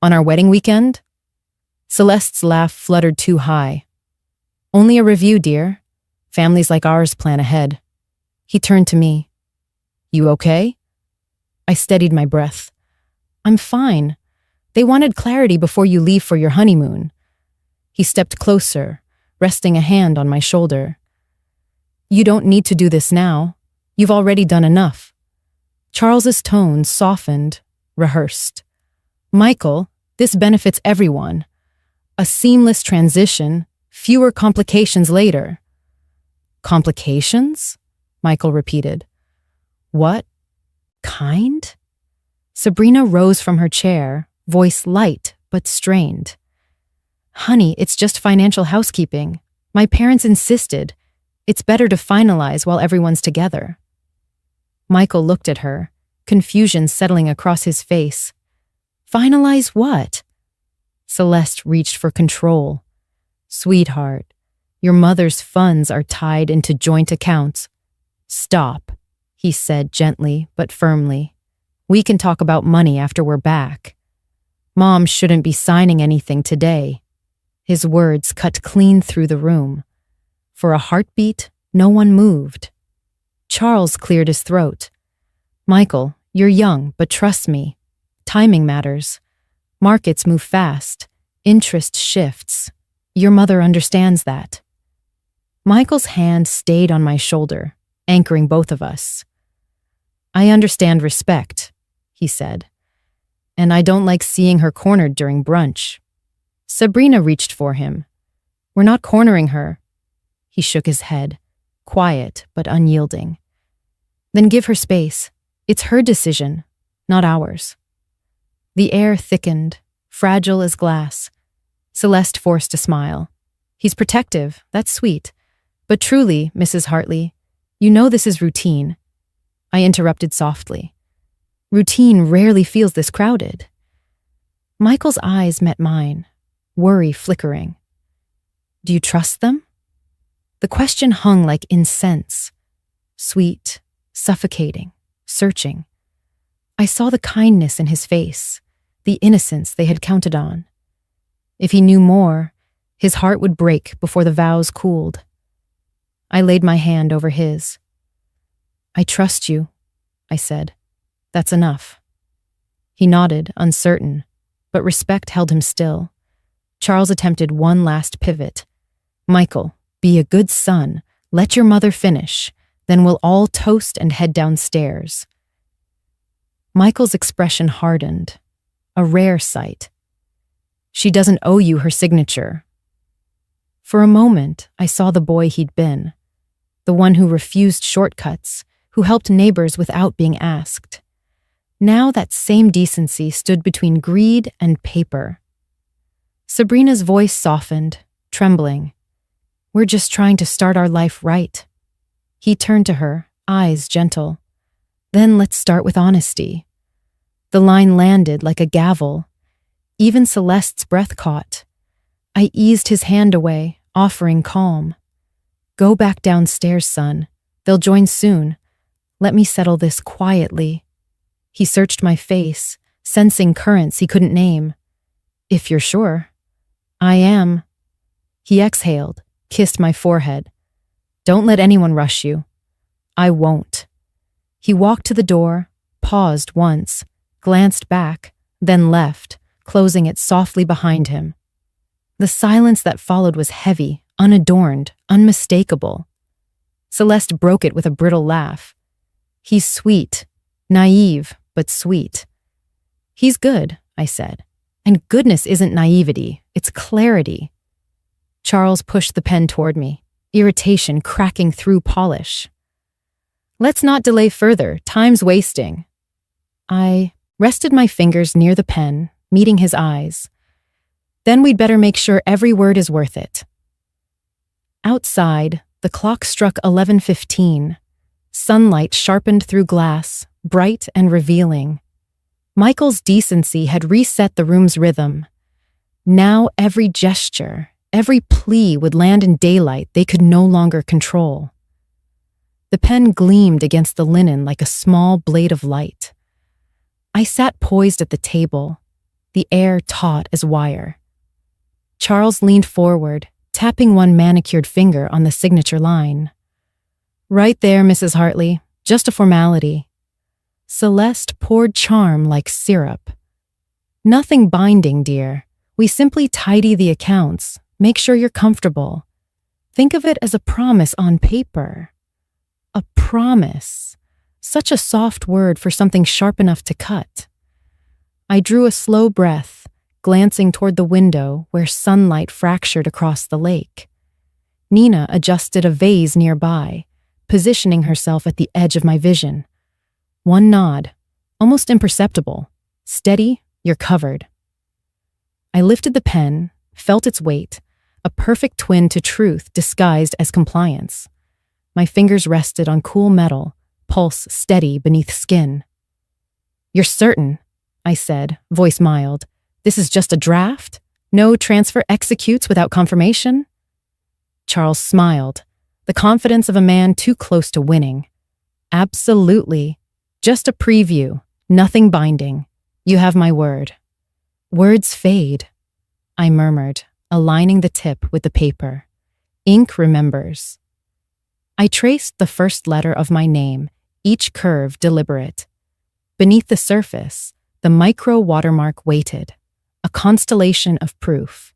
On our wedding weekend? Celeste's laugh fluttered too high. Only a review, dear. Families like ours plan ahead. He turned to me. You okay? I steadied my breath. I'm fine. They wanted clarity before you leave for your honeymoon. He stepped closer, resting a hand on my shoulder. You don't need to do this now. You've already done enough. Charles's tone softened, rehearsed. Michael, this benefits everyone. A seamless transition, fewer complications later. Complications? Michael repeated. What kind? Sabrina rose from her chair, voice light but strained. Honey, it's just financial housekeeping. My parents insisted. It's better to finalize while everyone's together. Michael looked at her, confusion settling across his face. Finalize what? Celeste reached for control. Sweetheart, your mother's funds are tied into joint accounts. Stop, he said gently but firmly. We can talk about money after we're back. Mom shouldn't be signing anything today. His words cut clean through the room. For a heartbeat, no one moved. Charles cleared his throat. Michael, you're young, but trust me. Timing matters. Markets move fast. Interest shifts. Your mother understands that. Michael's hand stayed on my shoulder, anchoring both of us. I understand respect, he said. And I don't like seeing her cornered during brunch. Sabrina reached for him. We're not cornering her. He shook his head, quiet but unyielding. Then give her space. It's her decision, not ours. The air thickened, fragile as glass. Celeste forced a smile. He's protective, that's sweet. But truly, Mrs. Hartley, you know this is routine. I interrupted softly. Routine rarely feels this crowded. Michael's eyes met mine, worry flickering. Do you trust them? The question hung like incense, sweet, suffocating, searching. I saw the kindness in his face, the innocence they had counted on. If he knew more, his heart would break before the vows cooled. I laid my hand over his. I trust you, I said. That's enough. He nodded, uncertain, but respect held him still. Charles attempted one last pivot. Michael, be a good son. Let your mother finish. Then we'll all toast and head downstairs. Michael's expression hardened. A rare sight. She doesn't owe you her signature. For a moment, I saw the boy he'd been. The one who refused shortcuts, who helped neighbors without being asked. Now that same decency stood between greed and paper. Sabrina's voice softened, trembling. We're just trying to start our life right. He turned to her, eyes gentle. Then let's start with honesty. The line landed like a gavel. Even Celeste's breath caught. I eased his hand away, offering calm. Go back downstairs, son. They'll join soon. Let me settle this quietly. He searched my face, sensing currents he couldn't name. If you're sure. I am. He exhaled, kissed my forehead. Don't let anyone rush you. I won't. He walked to the door, paused once, glanced back, then left, closing it softly behind him. The silence that followed was heavy, unadorned, unmistakable. Celeste broke it with a brittle laugh. He's sweet, naive, but sweet. He's good, I said. And goodness isn't naivety, it's clarity. Charles pushed the pen toward me, irritation cracking through polish. Let's not delay further. Time's wasting. I rested my fingers near the pen, meeting his eyes. Then we'd better make sure every word is worth it. Outside, the clock struck 11:15. Sunlight sharpened through glass, bright and revealing. Michael's decency had reset the room's rhythm. Now every gesture, every plea would land in daylight they could no longer control. The pen gleamed against the linen like a small blade of light. I sat poised at the table, the air taut as wire. Charles leaned forward, tapping one manicured finger on the signature line. Right there, Mrs. Hartley, just a formality. Celeste poured charm like syrup. Nothing binding, dear. We simply tidy the accounts, make sure you're comfortable. Think of it as a promise on paper. A promise. Such a soft word for something sharp enough to cut. I drew a slow breath, glancing toward the window where sunlight fractured across the lake. Nina adjusted a vase nearby, positioning herself at the edge of my vision. One nod, almost imperceptible. Steady, you're covered. I lifted the pen, felt its weight, a perfect twin to truth disguised as compliance. My fingers rested on cool metal, pulse steady beneath skin. You're certain, I said, voice mild. This is just a draft? No transfer executes without confirmation? Charles smiled, the confidence of a man too close to winning. Absolutely. Just a preview, nothing binding. You have my word. Words fade, I murmured, aligning the tip with the paper. Ink remembers. I traced the first letter of my name, each curve deliberate. Beneath the surface, the micro watermark waited, a constellation of proof.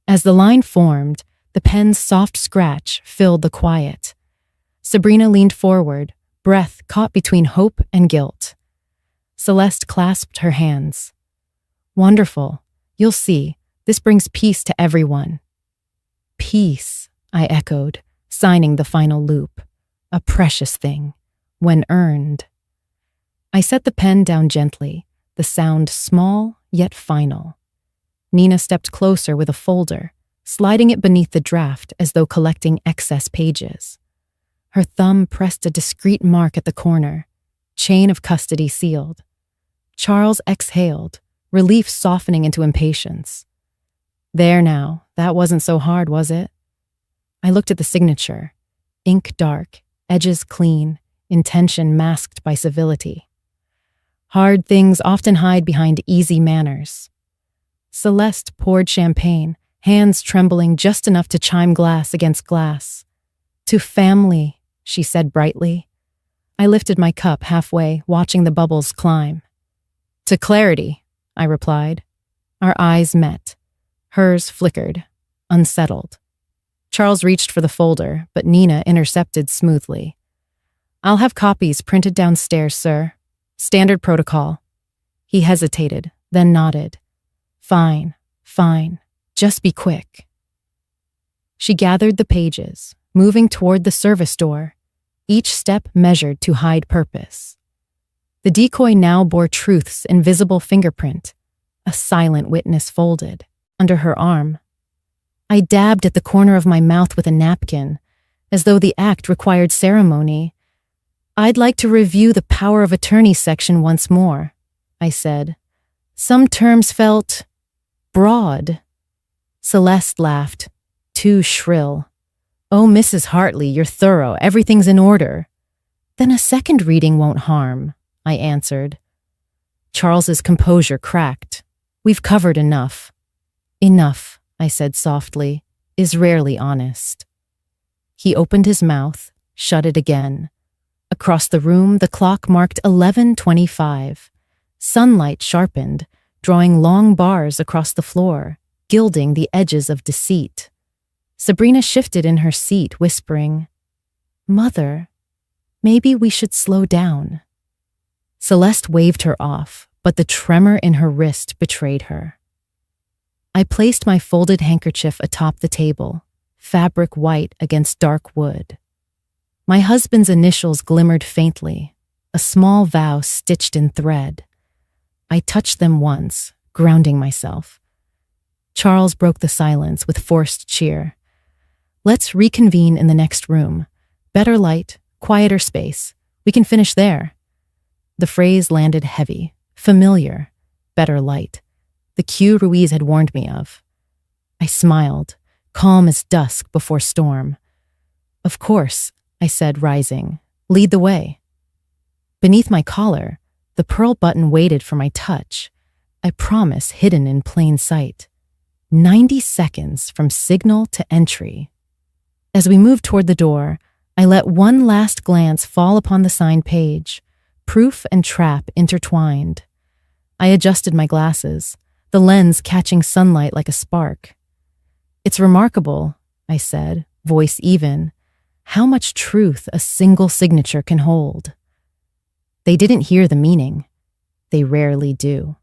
As the line formed, the pen's soft scratch filled the quiet. Sabrina leaned forward, breath caught between hope and guilt. Celeste clasped her hands. Wonderful. You'll see. This brings peace to everyone. Peace, I echoed, signing the final loop. A precious thing, when earned. I set the pen down gently, the sound small yet final. Nina stepped closer with a folder, sliding it beneath the draft as though collecting excess pages. Her thumb pressed a discreet mark at the corner, chain of custody sealed. Charles exhaled, relief softening into impatience. There now, that wasn't so hard, was it? I looked at the signature, ink dark, edges clean, intention masked by civility. Hard things often hide behind easy manners. Celeste poured champagne, hands trembling just enough to chime glass against glass. To family, she said brightly. I lifted my cup halfway, watching the bubbles climb. To clarity, I replied. Our eyes met. Hers flickered, unsettled. Charles reached for the folder, but Nina intercepted smoothly. I'll have copies printed downstairs, sir. Standard protocol. He hesitated, then nodded. Fine. Just be quick. She gathered the pages, moving toward the service door, each step measured to hide purpose. The decoy now bore Truth's invisible fingerprint, a silent witness folded, under her arm. I dabbed at the corner of my mouth with a napkin, as though the act required ceremony. I'd like to review the power of attorney section once more, I said. Some terms felt broad. Celeste laughed, too shrill. Oh, Mrs. Hartley, you're thorough. Everything's in order. Then a second reading won't harm, I answered. Charles's composure cracked. We've covered enough. Enough, I said softly, is rarely honest. He opened his mouth, shut it again. Across the room, the clock marked 11:25. Sunlight sharpened, drawing long bars across the floor, gilding the edges of deceit. Sabrina shifted in her seat, whispering, Mother, maybe we should slow down. Celeste waved her off, but the tremor in her wrist betrayed her. I placed my folded handkerchief atop the table, fabric white against dark wood. My husband's initials glimmered faintly, a small vow stitched in thread. I touched them once, grounding myself. Charles broke the silence with forced cheer. Let's reconvene in the next room. Better light, quieter space. We can finish there. The phrase landed heavy, familiar. Better light. The cue Ruiz had warned me of. I smiled, calm as dusk before storm. Of course, I said, rising. Lead the way. Beneath my collar, the pearl button waited for my touch. I promise hidden in plain sight. 90 seconds from signal to entry. As we moved toward the door, I let one last glance fall upon the signed page. Proof and trap intertwined. I adjusted my glasses, the lens catching sunlight like a spark. It's remarkable, I said, voice even, how much truth a single signature can hold. They didn't hear the meaning. They rarely do.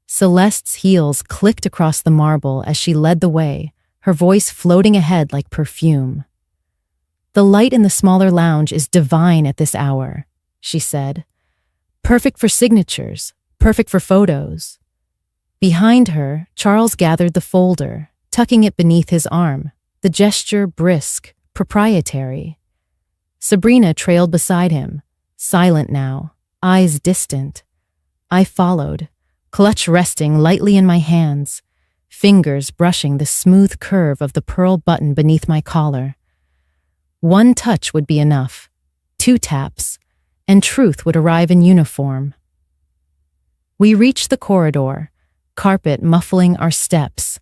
Celeste's heels clicked across the marble as she led the way, her voice floating ahead like perfume. The light in the smaller lounge is divine at this hour, she said. Perfect for signatures, perfect for photos. Behind her, Charles gathered the folder, tucking it beneath his arm, the gesture brisk, proprietary. Sabrina trailed beside him, silent now, eyes distant. I followed, clutch resting lightly in my hands, fingers brushing the smooth curve of the pearl button beneath my collar. One touch would be enough, 2 taps, and truth would arrive in uniform. We reached the corridor, carpet muffling our steps.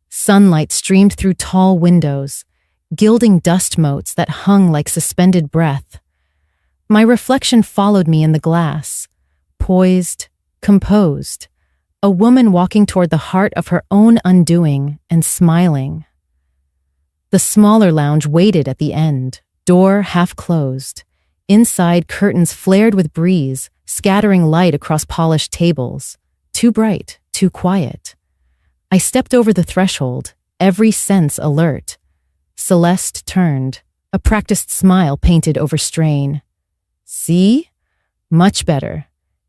Sunlight streamed through tall windows, gilding dust motes that hung like suspended breath. My reflection followed me in the glass, poised, composed, a woman walking toward the heart of her own undoing and smiling. The smaller lounge waited at the end, door half closed. Inside, curtains flared with breeze, scattering light across polished tables. Too bright, too quiet. I stepped over the threshold, every sense alert. Celeste turned, a practiced smile painted over strain. See? Much better.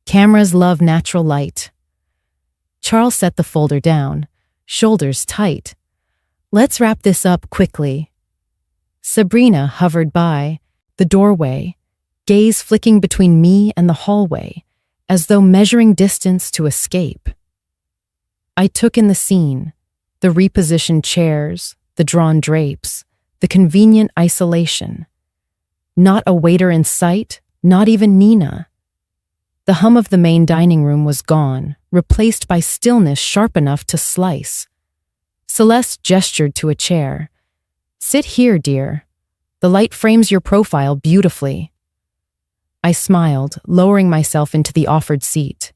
Cameras love natural light. Charles set the folder down, shoulders tight. Let's wrap this up quickly. Sabrina hovered by, the doorway, gaze flicking between me and the hallway, as though measuring distance to escape. I took in the scene, the repositioned chairs, the drawn drapes, the convenient isolation. Not a waiter in sight, not even Nina. The hum of the main dining room was gone, replaced by stillness sharp enough to slice. Celeste gestured to a chair. Sit here, dear. The light frames your profile beautifully. I smiled, lowering myself into the offered seat.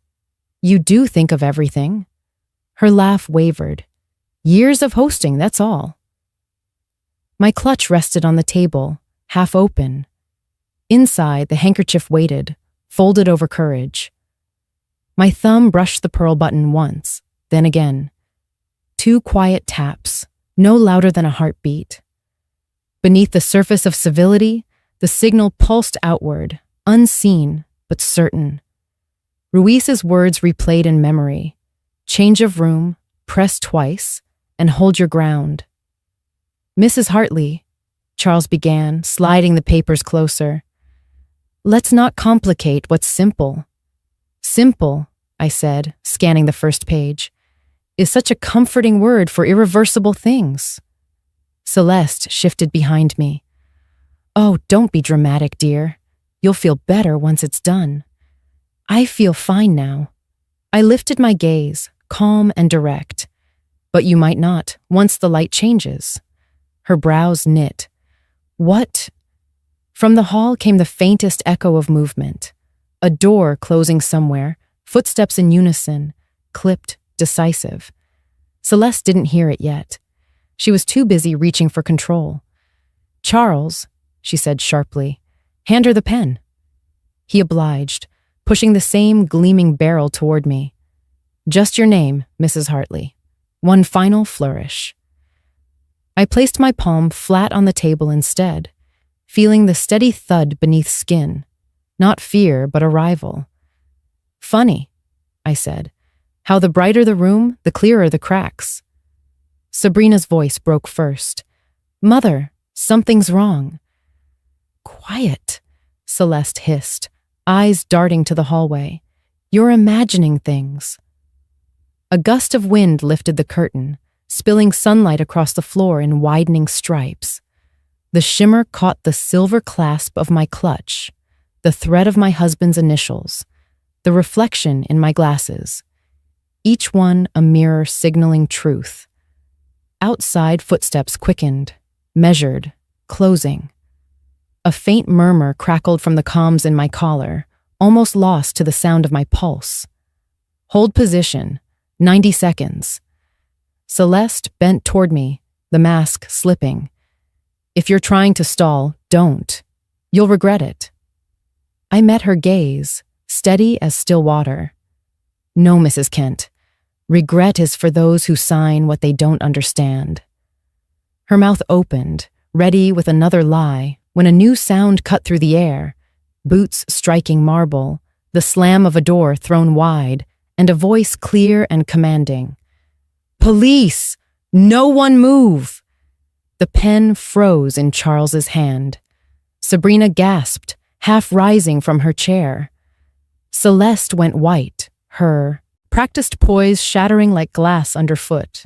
You do think of everything. Her laugh wavered. Years of hosting, that's all. My clutch rested on the table, half open. Inside, the handkerchief waited, folded over courage. My thumb brushed the pearl button once, then again. 2 quiet taps, no louder than a heartbeat. Beneath the surface of civility, the signal pulsed outward, unseen but certain. Ruiz's words replayed in memory. Change of room, press twice, and hold your ground. Mrs. Hartley, Charles began, sliding the papers closer. Let's not complicate what's simple. Simple, I said, scanning the first page, is such a comforting word for irreversible things. Celeste shifted behind me. Oh, don't be dramatic, dear. You'll feel better once it's done. I feel fine now. I lifted my gaze, calm and direct. But you might not, once the light changes. Her brows knit. What? From the hall came the faintest echo of movement. A door closing somewhere, footsteps in unison, clipped, decisive. Celeste didn't hear it yet. She was too busy reaching for control. Charles, she said sharply, hand her the pen. He obliged, pushing the same gleaming barrel toward me. Just your name, Mrs. Hartley. One final flourish. I placed my palm flat on the table instead, feeling the steady thud beneath skin. Not fear, but arrival. "Funny," I said. "How the brighter the room, the clearer the cracks." Sabrina's voice broke first. "Mother, something's wrong." "Quiet," Celeste hissed, eyes darting to the hallway. "You're imagining things." A gust of wind lifted the curtain, spilling sunlight across the floor in widening stripes. The shimmer caught the silver clasp of my clutch, the thread of my husband's initials, the reflection in my glasses, each one a mirror signaling truth. Outside, footsteps quickened, measured, closing. A faint murmur crackled from the comms in my collar, almost lost to the sound of my pulse. "Hold position. 90 seconds. Celeste bent toward me, the mask slipping. "If you're trying to stall, don't. You'll regret it." I met her gaze, steady as still water. "No, Mrs. Kent. Regret is for those who sign what they don't understand." Her mouth opened, ready with another lie, when a new sound cut through the air, boots striking marble, the slam of a door thrown wide, and a voice clear and commanding. "Police! No one move!" The pen froze in Charles's hand. Sabrina gasped, half rising from her chair. Celeste went white, her practiced poise shattering like glass underfoot.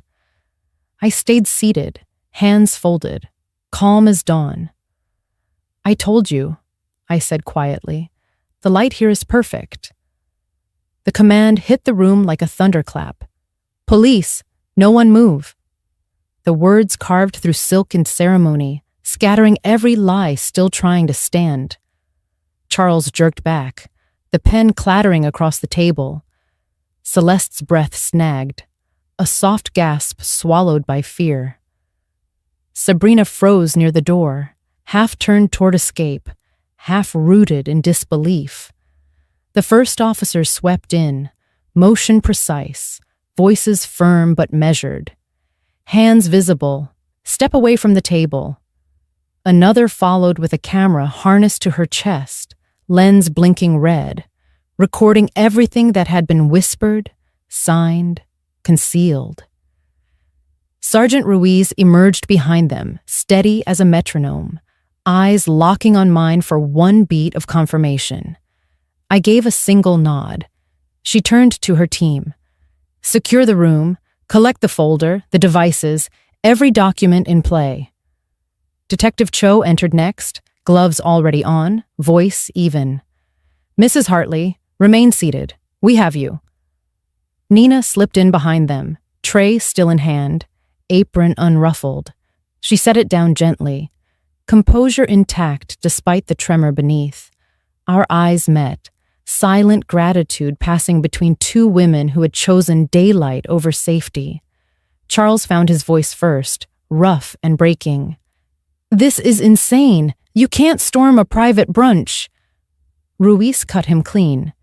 I stayed seated, hands folded, calm as dawn. "I told you," I said quietly. "The light here is perfect." The command hit the room like a thunderclap. "Police! No one move!" The words carved through silk and ceremony, scattering every lie still trying to stand. Charles jerked back, the pen clattering across the table. Celeste's breath snagged, a soft gasp swallowed by fear. Sabrina froze near the door, half turned toward escape, half rooted in disbelief. The first officer swept in, motion precise, voices firm but measured. Hands visible, step away from the table. Another followed with a camera harnessed to her chest, lens blinking red, recording everything that had been whispered, signed, concealed. Sergeant Ruiz emerged behind them, steady as a metronome, eyes locking on mine for one beat of confirmation. I gave a single nod. She turned to her team. "Secure the room, collect the folder, the devices, every document in play." Detective Cho entered next, gloves already on, voice even. "Mrs. Hartley, remain seated. We have you." Nina slipped in behind them, tray still in hand, apron unruffled. She set it down gently, composure intact despite the tremor beneath. Our eyes met, silent gratitude passing between two women who had chosen daylight over safety. Charles found his voice first, rough and breaking. "This is insane. You can't storm a private brunch." Ruiz cut him clean.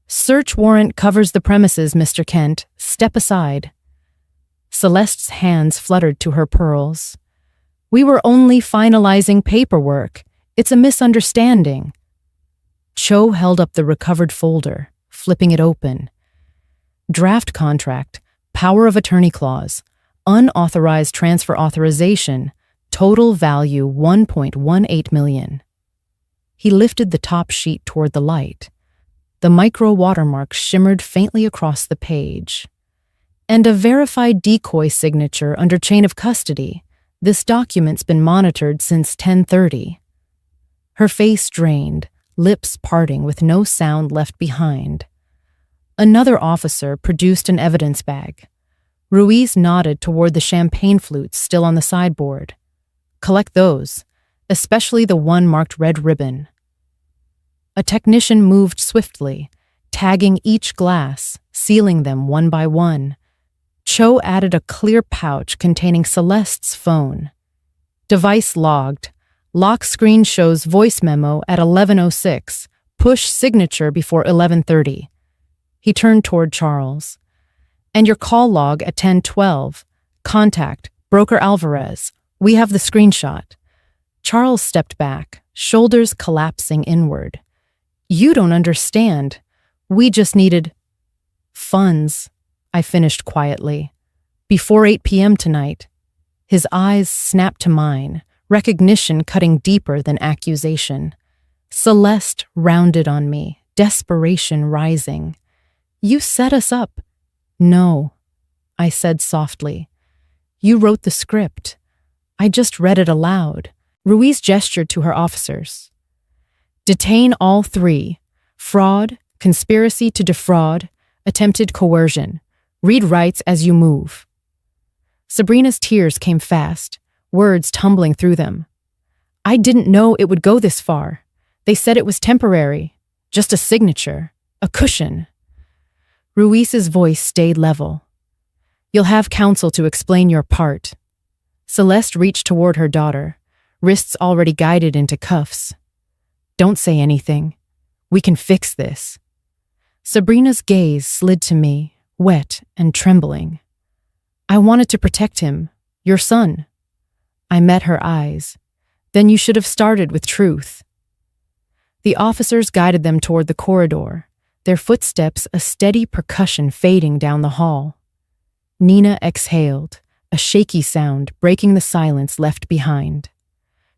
"Search warrant covers the premises, Mr. Kent. Step aside." Celeste's hands fluttered to her pearls. "We were only finalizing paperwork. It's a misunderstanding." Cho held up the recovered folder, flipping it open. Draft contract, power of attorney clause, unauthorized transfer authorization, total value $1.18 million. He lifted the top sheet toward the light. The micro watermark shimmered faintly across the page. "And a verified decoy signature under chain of custody. This document's been monitored since 10:30. Her face drained, lips parting with no sound left behind. Another officer produced an evidence bag. Ruiz nodded toward the champagne flutes still on the sideboard. "Collect those, especially the one marked red ribbon." A technician moved swiftly, tagging each glass, sealing them one by one. Cho added a clear pouch containing Celeste's phone. Device logged. Lock screen shows voice memo at 11:06. Push signature before 11:30. He turned toward Charles. "And your call log at 10:12. Contact, Broker Alvarez. We have the screenshot." Charles stepped back, shoulders collapsing inward. You don't understand. We just needed funds, I finished quietly. Before 8 p.m. tonight. His eyes snapped to mine, recognition cutting deeper than accusation. Celeste rounded on me, desperation rising. You set us up. No, I said softly. You wrote the script. I just read it aloud. Ruiz gestured to her officers. Detain all three. Fraud, conspiracy to defraud, attempted coercion. Read rights as you move. Sabrina's tears came fast, words tumbling through them. I didn't know it would go this far. They said it was temporary, just a signature, a cushion. Ruiz's voice stayed level. You'll have counsel to explain your part. Celeste reached toward her daughter, wrists already guided into cuffs. Don't say anything. We can fix this. Sabrina's gaze slid to me, wet and trembling. I wanted to protect him, your son. I met her eyes. Then you should have started with truth. The officers guided them toward the corridor, their footsteps a steady percussion fading down the hall. Nina exhaled, a shaky sound breaking the silence left behind.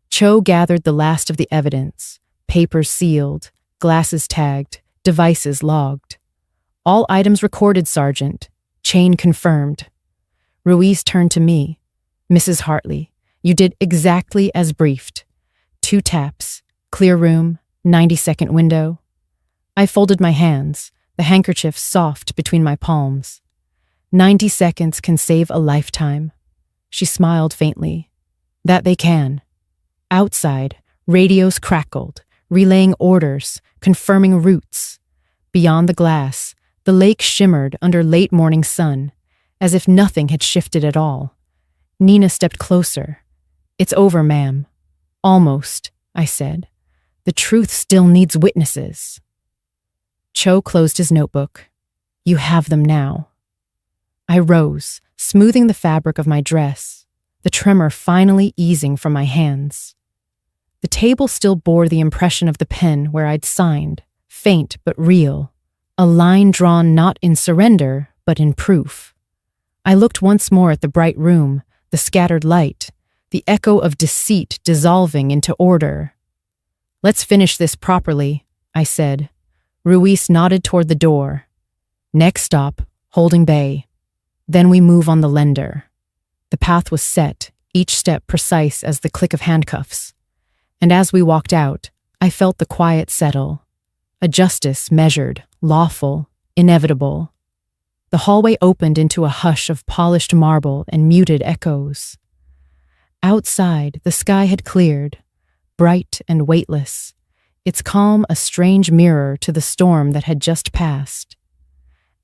Cho gathered the last of the evidence, papers sealed, glasses tagged, devices logged. All items recorded, Sergeant. Chain confirmed. Ruiz turned to me. Mrs. Hartley, you did exactly as briefed. 2 taps, clear room, 90-second window. I folded my hands, the handkerchief soft between my palms. 90 seconds can save a lifetime. She smiled faintly. That they can. Outside, radios crackled, relaying orders, confirming routes. Beyond the glass, the lake shimmered under late morning sun, as if nothing had shifted at all. Nina stepped closer. It's over, ma'am. Almost, I said. The truth still needs witnesses. Cho closed his notebook. You have them now. I rose, smoothing the fabric of my dress, the tremor finally easing from my hands. The table still bore the impression of the pen where I'd signed, faint but real, a line drawn not in surrender, but in proof. I looked once more at the bright room, the scattered light, the echo of deceit dissolving into order. Let's finish this properly, I said. Ruiz nodded toward the door. Next stop, Holding Bay. Then we move on the lender. The path was set, each step precise as the click of handcuffs. And as we walked out, I felt the quiet settle. A justice measured, lawful, inevitable. The hallway opened into a hush of polished marble and muted echoes. Outside, the sky had cleared, bright and weightless, its calm a strange mirror to the storm that had just passed.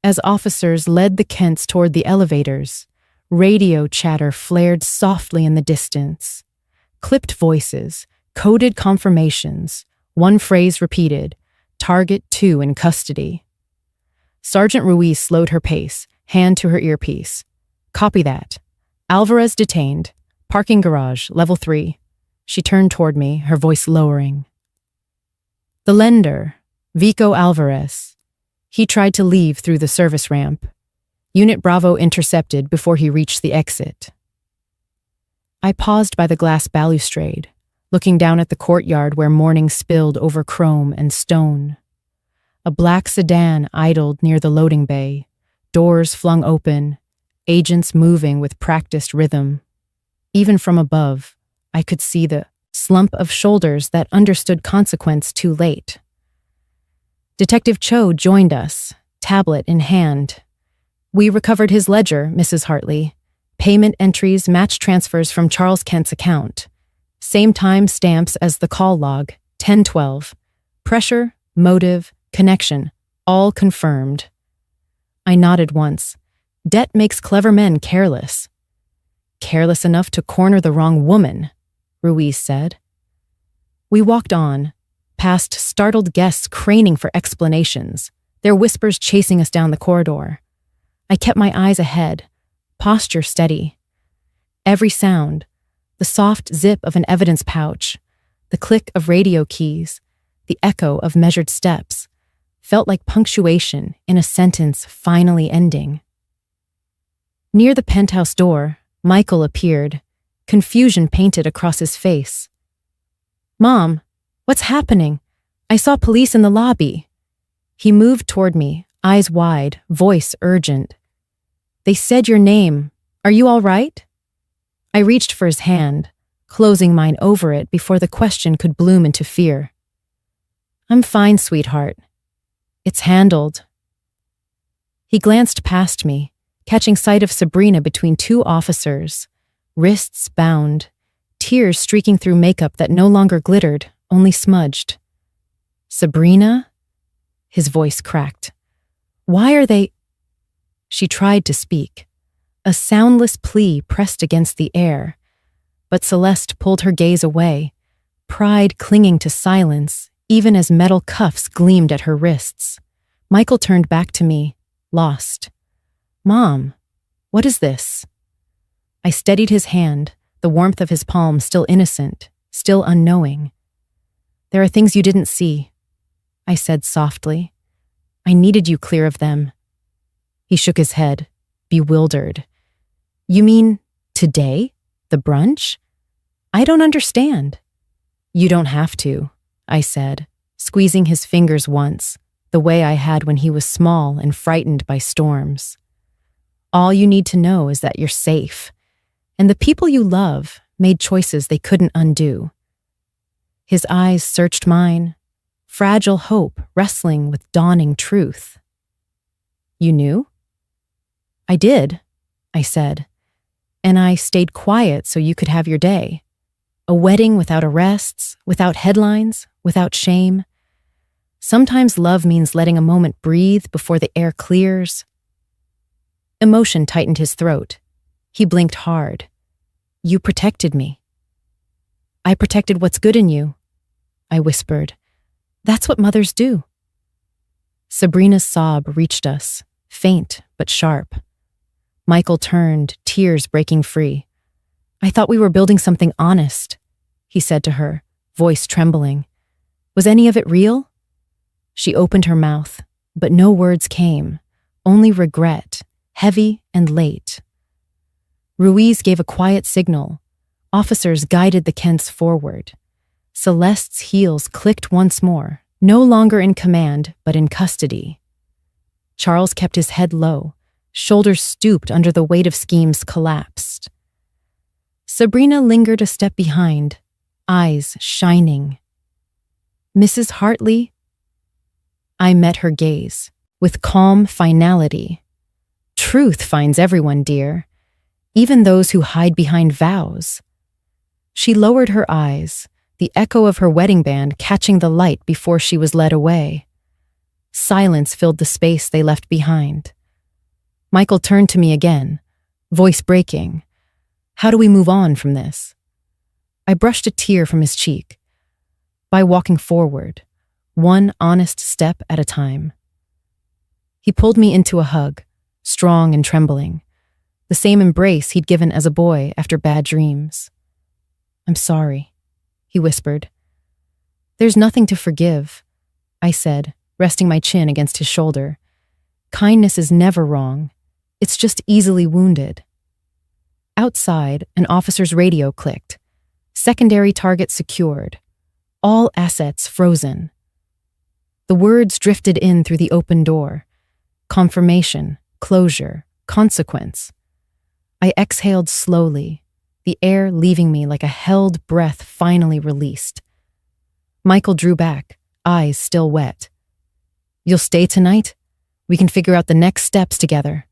As officers led the Kents toward the elevators, radio chatter flared softly in the distance. Clipped voices, coded confirmations, one phrase repeated, Target 2 in custody. Sergeant Ruiz slowed her pace, hand to her earpiece. Copy that. Alvarez detained. Parking garage, level 3. She turned toward me, her voice lowering. The lender, Vico Alvarez. He tried to leave through the service ramp. Unit Bravo intercepted before he reached the exit. I paused by the glass balustrade, looking down at the courtyard where morning spilled over chrome and stone. A black sedan idled near the loading bay, doors flung open, agents moving with practiced rhythm. Even from above, I could see the slump of shoulders that understood consequence too late. Detective Cho joined us, tablet in hand. We recovered his ledger, Mrs. Hartley. Payment entries match transfers from Charles Kent's account. Same time stamps as the call log, 1012. Pressure, motive, connection, all confirmed. I nodded once. Debt makes clever men careless. Careless enough to corner the wrong woman, Ruiz said. We walked on, past startled guests craning for explanations, their whispers chasing us down the corridor. I kept my eyes ahead, posture steady. Every sound, The soft zip of an evidence pouch, the click of radio keys, the echo of measured steps, felt like punctuation in a sentence finally ending. Near the penthouse door, Michael appeared, confusion painted across his face. "Mom, what's happening? I saw police in the lobby." He moved toward me, eyes wide, voice urgent. "They said your name. Are you all right?" I reached for his hand, closing mine over it before the question could bloom into fear. "I'm fine, sweetheart. It's handled." He glanced past me, catching sight of Sabrina between two officers, wrists bound, tears streaking through makeup that no longer glittered, only smudged. "Sabrina?" His voice cracked. "Why are they—" She tried to speak. A soundless plea pressed against the air, but Celeste pulled her gaze away, pride clinging to silence, even as metal cuffs gleamed at her wrists. Michael turned back to me, lost. "Mom, what is this?" I steadied his hand, the warmth of his palm still innocent, still unknowing. "There are things you didn't see," I said softly. "I needed you clear of them." He shook his head, bewildered. "You mean today? The brunch? I don't understand." "You don't have to," I said, squeezing his fingers once, the way I had when he was small and frightened by storms. "All you need to know is that you're safe, and the people you love made choices they couldn't undo." His eyes searched mine, fragile hope wrestling with dawning truth. "You knew?" "I did," I said, "and I stayed quiet so you could have your day. A wedding without arrests, without headlines, without shame. Sometimes love means letting a moment breathe before the air clears." Emotion tightened his throat. He blinked hard. "You protected me." "I protected what's good in you," I whispered. "That's what mothers do." Sabrina's sob reached us, faint but sharp. Michael turned, tears breaking free. "I thought we were building something honest," he said to her, voice trembling. "Was any of it real?" She opened her mouth, but no words came, only regret, heavy and late. Ruiz gave a quiet signal. Officers guided the Kents forward. Celeste's heels clicked once more, no longer in command, but in custody. Charles kept his head low, shoulders stooped under the weight of schemes collapsed. Sabrina lingered a step behind, eyes shining. "Mrs. Hartley?" I met her gaze, with calm finality. "Truth finds everyone, dear, even those who hide behind vows." She lowered her eyes, the echo of her wedding band catching the light before she was led away. Silence filled the space they left behind. Michael turned to me again, voice breaking. "How do we move on from this?" I brushed a tear from his cheek. "By walking forward, one honest step at a time." He pulled me into a hug, strong and trembling, the same embrace he'd given as a boy after bad dreams. "I'm sorry," he whispered. "There's nothing to forgive," I said, resting my chin against his shoulder. "Kindness is never wrong. It's just easily wounded." Outside, an officer's radio clicked. Secondary target secured. All assets frozen. The words drifted in through the open door. Confirmation, closure, consequence. I exhaled slowly, the air leaving me like a held breath finally released. Michael drew back, eyes still wet. "You'll stay tonight? We can figure out the next steps together."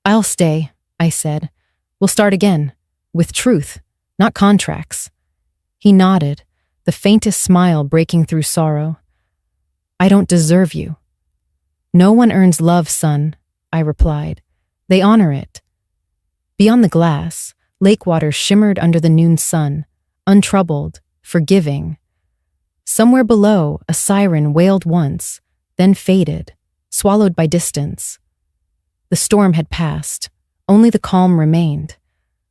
"I'll stay," I said. "We'll start again, with truth, not contracts." He nodded, the faintest smile breaking through sorrow. "I don't deserve you." "No one earns love, son," I replied. "They honor it." Beyond the glass, lake water shimmered under the noon sun, untroubled, forgiving. Somewhere below, a siren wailed once, then faded, swallowed by distance. The storm had passed, only the calm remained.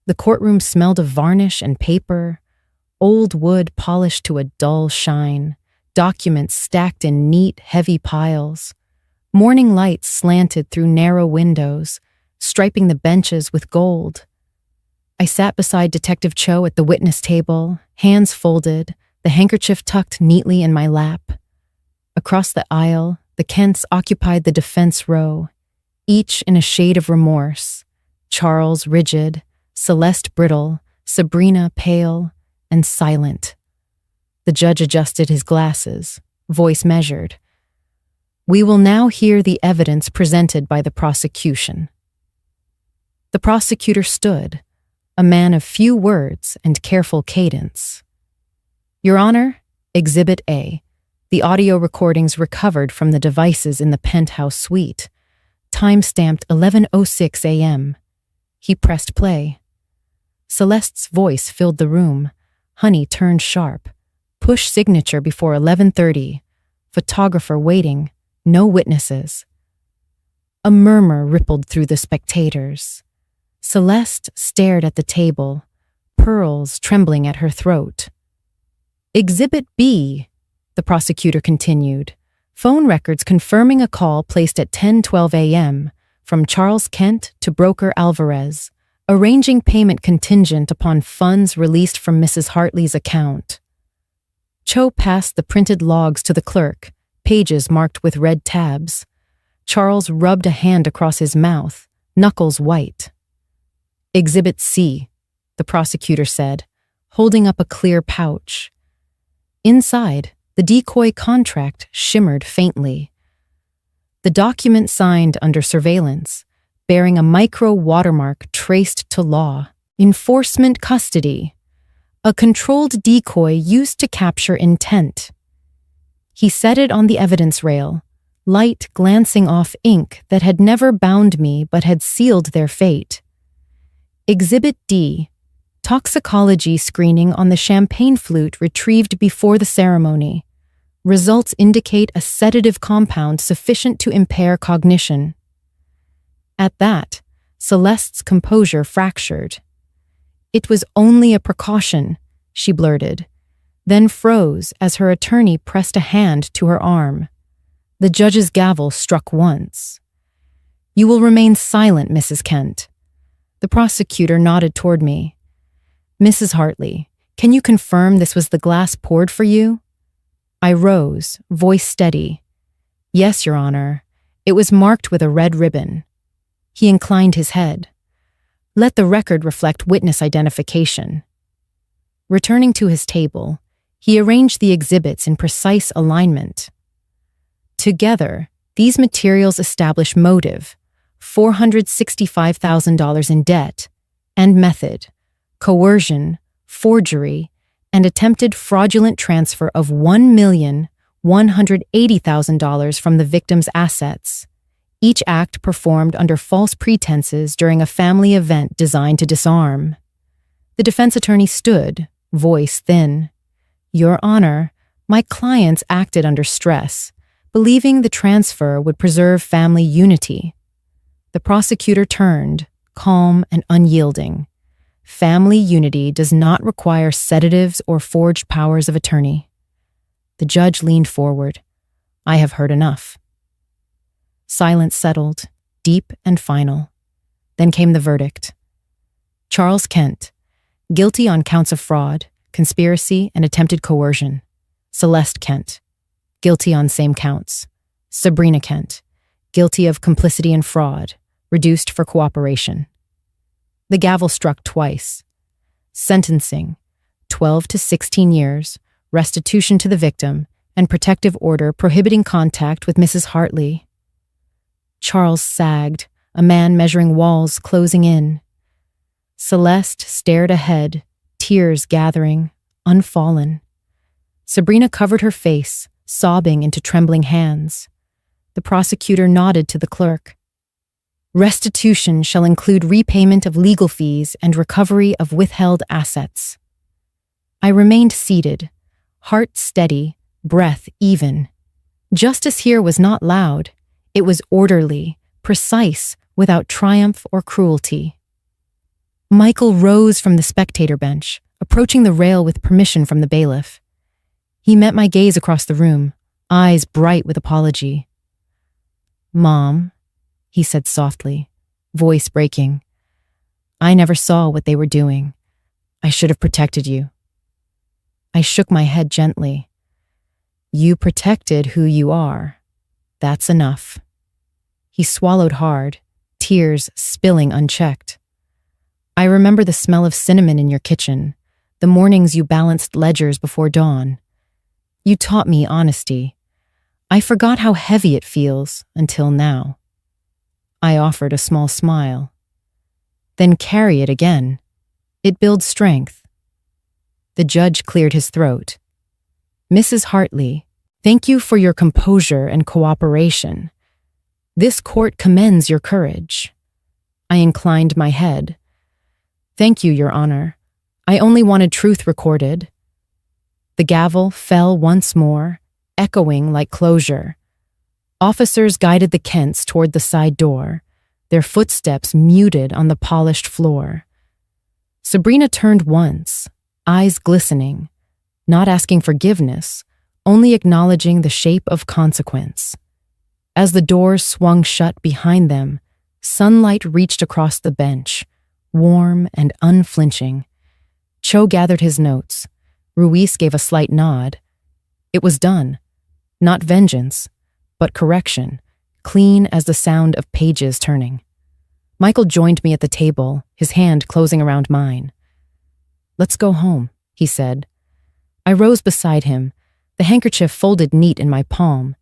The courtroom smelled of varnish and paper, old wood polished to a dull shine, documents stacked in neat, heavy piles. Morning lights slanted through narrow windows, striping the benches with gold. I sat beside Detective Cho at the witness table, hands folded, the handkerchief tucked neatly in my lap. Across the aisle, the Kents occupied the defense row, each in a shade of remorse. Charles rigid, Celeste brittle, Sabrina pale and silent. The judge adjusted his glasses, voice measured. We will now hear the evidence presented by the prosecution. The prosecutor stood, a man of few words and careful cadence. Your Honor, Exhibit A, the audio recordings recovered from the devices in the penthouse suite, time-stamped 11:06 a.m. He pressed play. Celeste's voice filled the room. Honey turned sharp. Push signature before 11:30. Photographer waiting. No witnesses. A murmur rippled through the spectators. Celeste stared at the table, pearls trembling at her throat. Exhibit B, the prosecutor continued, phone records confirming a call placed at 10:12 a.m. from Charles Kent to broker Alvarez, arranging payment contingent upon funds released from Mrs. Hartley's account. Cho passed the printed logs to the clerk, pages marked with red tabs. Charles rubbed a hand across his mouth, knuckles white. Exhibit C, the prosecutor said, holding up a clear pouch. Inside, the decoy contract shimmered faintly. The document signed under surveillance, bearing a micro watermark traced to law. Enforcement custody. A controlled decoy used to capture intent. He set it on the evidence rail, light glancing off ink that had never bound me but had sealed their fate. Exhibit D, toxicology screening on the champagne flute retrieved before the ceremony. Results indicate a sedative compound sufficient to impair cognition. At that, Celeste's composure fractured. It was only a precaution, she blurted, then froze as her attorney pressed a hand to her arm. The judge's gavel struck once. You will remain silent, Mrs. Kent. The prosecutor nodded toward me. Mrs. Hartley, can you confirm this was the glass poured for you? I rose, voice steady. Yes, Your Honor. It was marked with a red ribbon. He inclined his head. Let the record reflect witness identification. Returning to his table, he arranged the exhibits in precise alignment. Together, these materials establish motive, $465,000 in debt, and method, coercion, forgery, and attempted fraudulent transfer of $1,180,000 from the victim's assets, each act performed under false pretenses during a family event designed to disarm. The defense attorney stood, voice thin. Your Honor, my clients acted under stress, believing the transfer would preserve family unity. The prosecutor turned, calm and unyielding. Family unity does not require sedatives or forged powers of attorney. The judge leaned forward. I have heard enough. Silence settled, deep and final. Then came the verdict. Charles Kent, guilty on counts of fraud, conspiracy, and attempted coercion. Celeste Kent, guilty on same counts. Sabrina Kent, guilty of complicity and fraud, reduced for cooperation. The gavel struck twice. Sentencing, 12 to 16 years, restitution to the victim, and protective order prohibiting contact with Mrs. Hartley. Charles sagged, a man measuring walls closing in. Celeste stared ahead, tears gathering, unfallen. Sabrina covered her face, sobbing into trembling hands. The prosecutor nodded to the clerk. Restitution shall include repayment of legal fees and recovery of withheld assets. I remained seated, heart steady, breath even. Justice here was not loud. It was orderly, precise, without triumph or cruelty. Michael rose from the spectator bench, approaching the rail with permission from the bailiff. He met my gaze across the room, eyes bright with apology. "Mom," he said softly, voice breaking. "I never saw what they were doing. I should have protected you." I shook my head gently. "You protected who you are. That's enough." He swallowed hard, tears spilling unchecked. "I remember the smell of cinnamon in your kitchen, the mornings you balanced ledgers before dawn. You taught me honesty. I forgot how heavy it feels until now." I offered a small smile. "Then carry it again. It builds strength." The judge cleared his throat. "Mrs. Hartley, thank you for your composure and cooperation. This court commends your courage." I inclined my head. "Thank you, Your Honor. I only wanted truth recorded." The gavel fell once more, echoing like closure. Officers guided the Kents toward the side door, their footsteps muted on the polished floor. Sabrina turned once, eyes glistening, not asking forgiveness, only acknowledging the shape of consequence. As the doors swung shut behind them, sunlight reached across the bench, warm and unflinching. Cho gathered his notes. Ruiz gave a slight nod. It was done. Not vengeance, but correction, clean as the sound of pages turning. Michael joined me at the table, his hand closing around mine. "Let's go home," he said. I rose beside him, the handkerchief folded neat in my palm,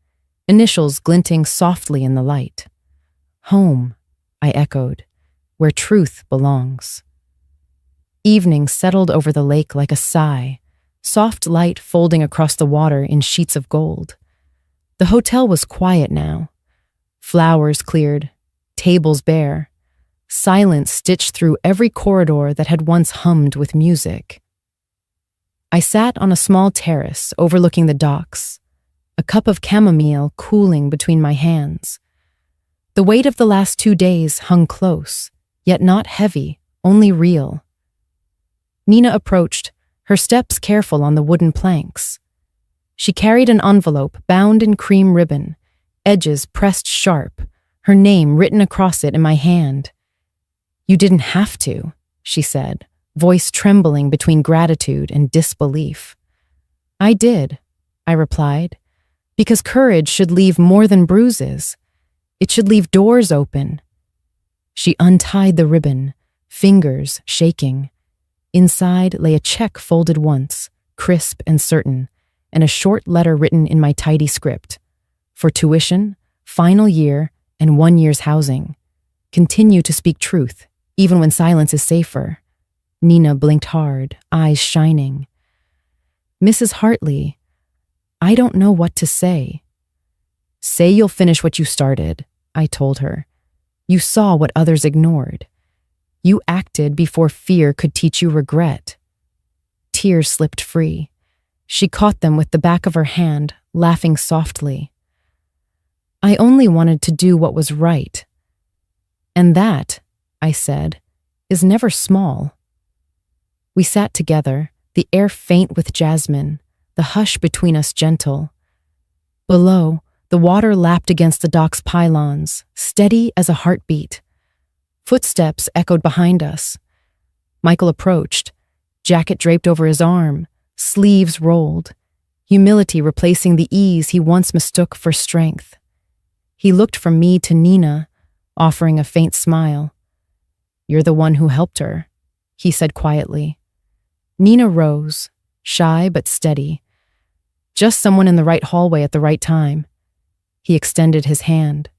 initials glinting softly in the light. "Home," I echoed, "where truth belongs." Evening settled over the lake like a sigh, soft light folding across the water in sheets of gold. The hotel was quiet now. Flowers cleared, tables bare, silence stitched through every corridor that had once hummed with music. I sat on a small terrace overlooking the docks, a cup of chamomile cooling between my hands. The weight of the last 2 days hung close, yet not heavy, only real. Nina approached, her steps careful on the wooden planks. She carried an envelope bound in cream ribbon, edges pressed sharp, her name written across it in my hand. "You didn't have to," she said, voice trembling between gratitude and disbelief. "I did," I replied, "because courage should leave more than bruises. It should leave doors open." She untied the ribbon, fingers shaking. Inside lay a check folded once, crisp and certain, and a short letter written in my tidy script. "For tuition, final year, and 1 year's housing. Continue to speak truth, even when silence is safer." Nina blinked hard, eyes shining. "Mrs. Hartley, I don't know what to say." "Say you'll finish what you started," I told her. "You saw what others ignored. You acted before fear could teach you regret." Tears slipped free. She caught them with the back of her hand, laughing softly. "I only wanted to do what was right. And that," I said, "is never small." We sat together, the air faint with jasmine, the hush between us gentle. Below, the water lapped against the dock's pylons, steady as a heartbeat. Footsteps echoed behind us. Michael approached, jacket draped over his arm, sleeves rolled, humility replacing the ease he once mistook for strength. He looked from me to Nina, offering a faint smile. "You're the one who helped her," he said quietly. Nina rose, shy but steady. "Just someone in the right hallway at the right time." He extended his hand.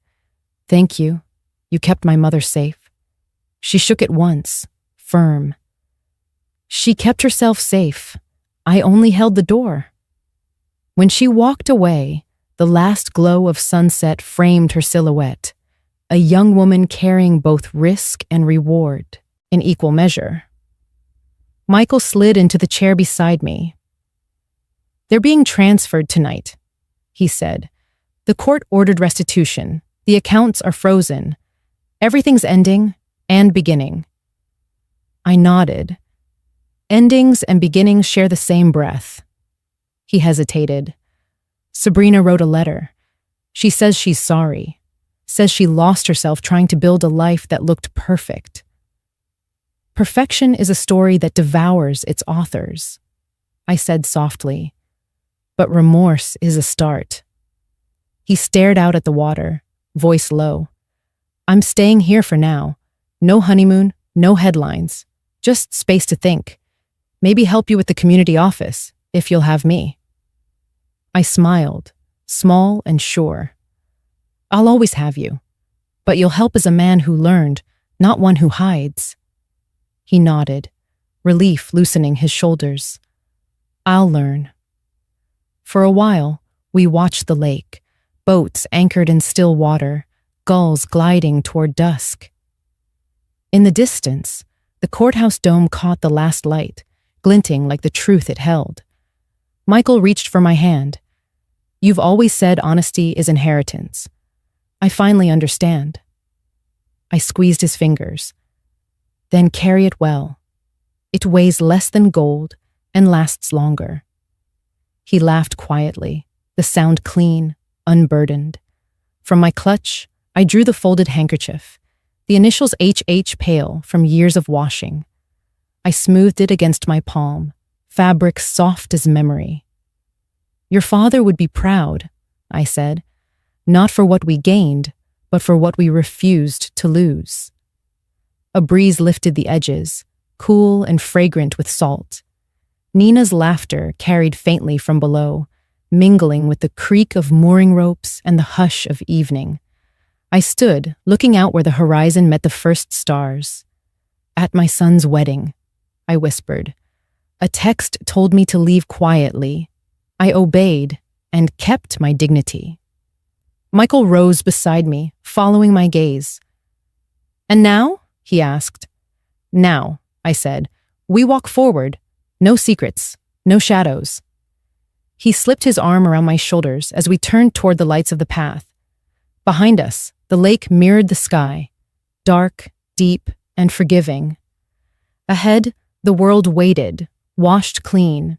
"Thank you. You kept my mother safe." She shook it once, firm. She kept herself safe. I only held the door. When she walked away, the last glow of sunset framed her silhouette, a young woman carrying both risk and reward in equal measure. Michael slid into the chair beside me. "They're being transferred tonight," he said. "The court ordered restitution. The accounts are frozen. Everything's ending and beginning." I nodded. Endings and beginnings share the same breath. He hesitated. Sabrina wrote a letter. She says she's sorry. Says she lost herself trying to build a life that looked perfect. Perfection is a story that devours its authors, I said softly. But remorse is a start. He stared out at the water, voice low. I'm staying here for now. No honeymoon, no headlines. Just space to think. Maybe help you with the community office, if you'll have me. I smiled, small and sure. I'll always have you, but you'll help as a man who learned, not one who hides. He nodded, relief loosening his shoulders. I'll learn. For a while, we watched the lake, boats anchored in still water, gulls gliding toward dusk. In the distance, the courthouse dome caught the last light, glinting like the truth it held. Michael reached for my hand. You've always said honesty is inheritance. I finally understand. I squeezed his fingers. Then carry it well. It weighs less than gold and lasts longer. He laughed quietly, the sound clean, unburdened. From my clutch, I drew the folded handkerchief, the initials HH pale from years of washing. I smoothed it against my palm, fabric soft as memory. Your father would be proud, I said, not for what we gained, but for what we refused to lose. A breeze lifted the edges, cool and fragrant with salt. Nina's laughter carried faintly from below, mingling with the creak of mooring ropes and the hush of evening. I stood, looking out where the horizon met the first stars. At my son's wedding, I whispered. A text told me to leave quietly. I obeyed and kept my dignity. Michael rose beside me, following my gaze. And now? He asked. Now, I said. We walk forward. No secrets, no shadows. He slipped his arm around my shoulders as we turned toward the lights of the path. Behind us, the lake mirrored the sky, dark, deep, and forgiving. Ahead, the world waited, washed clean,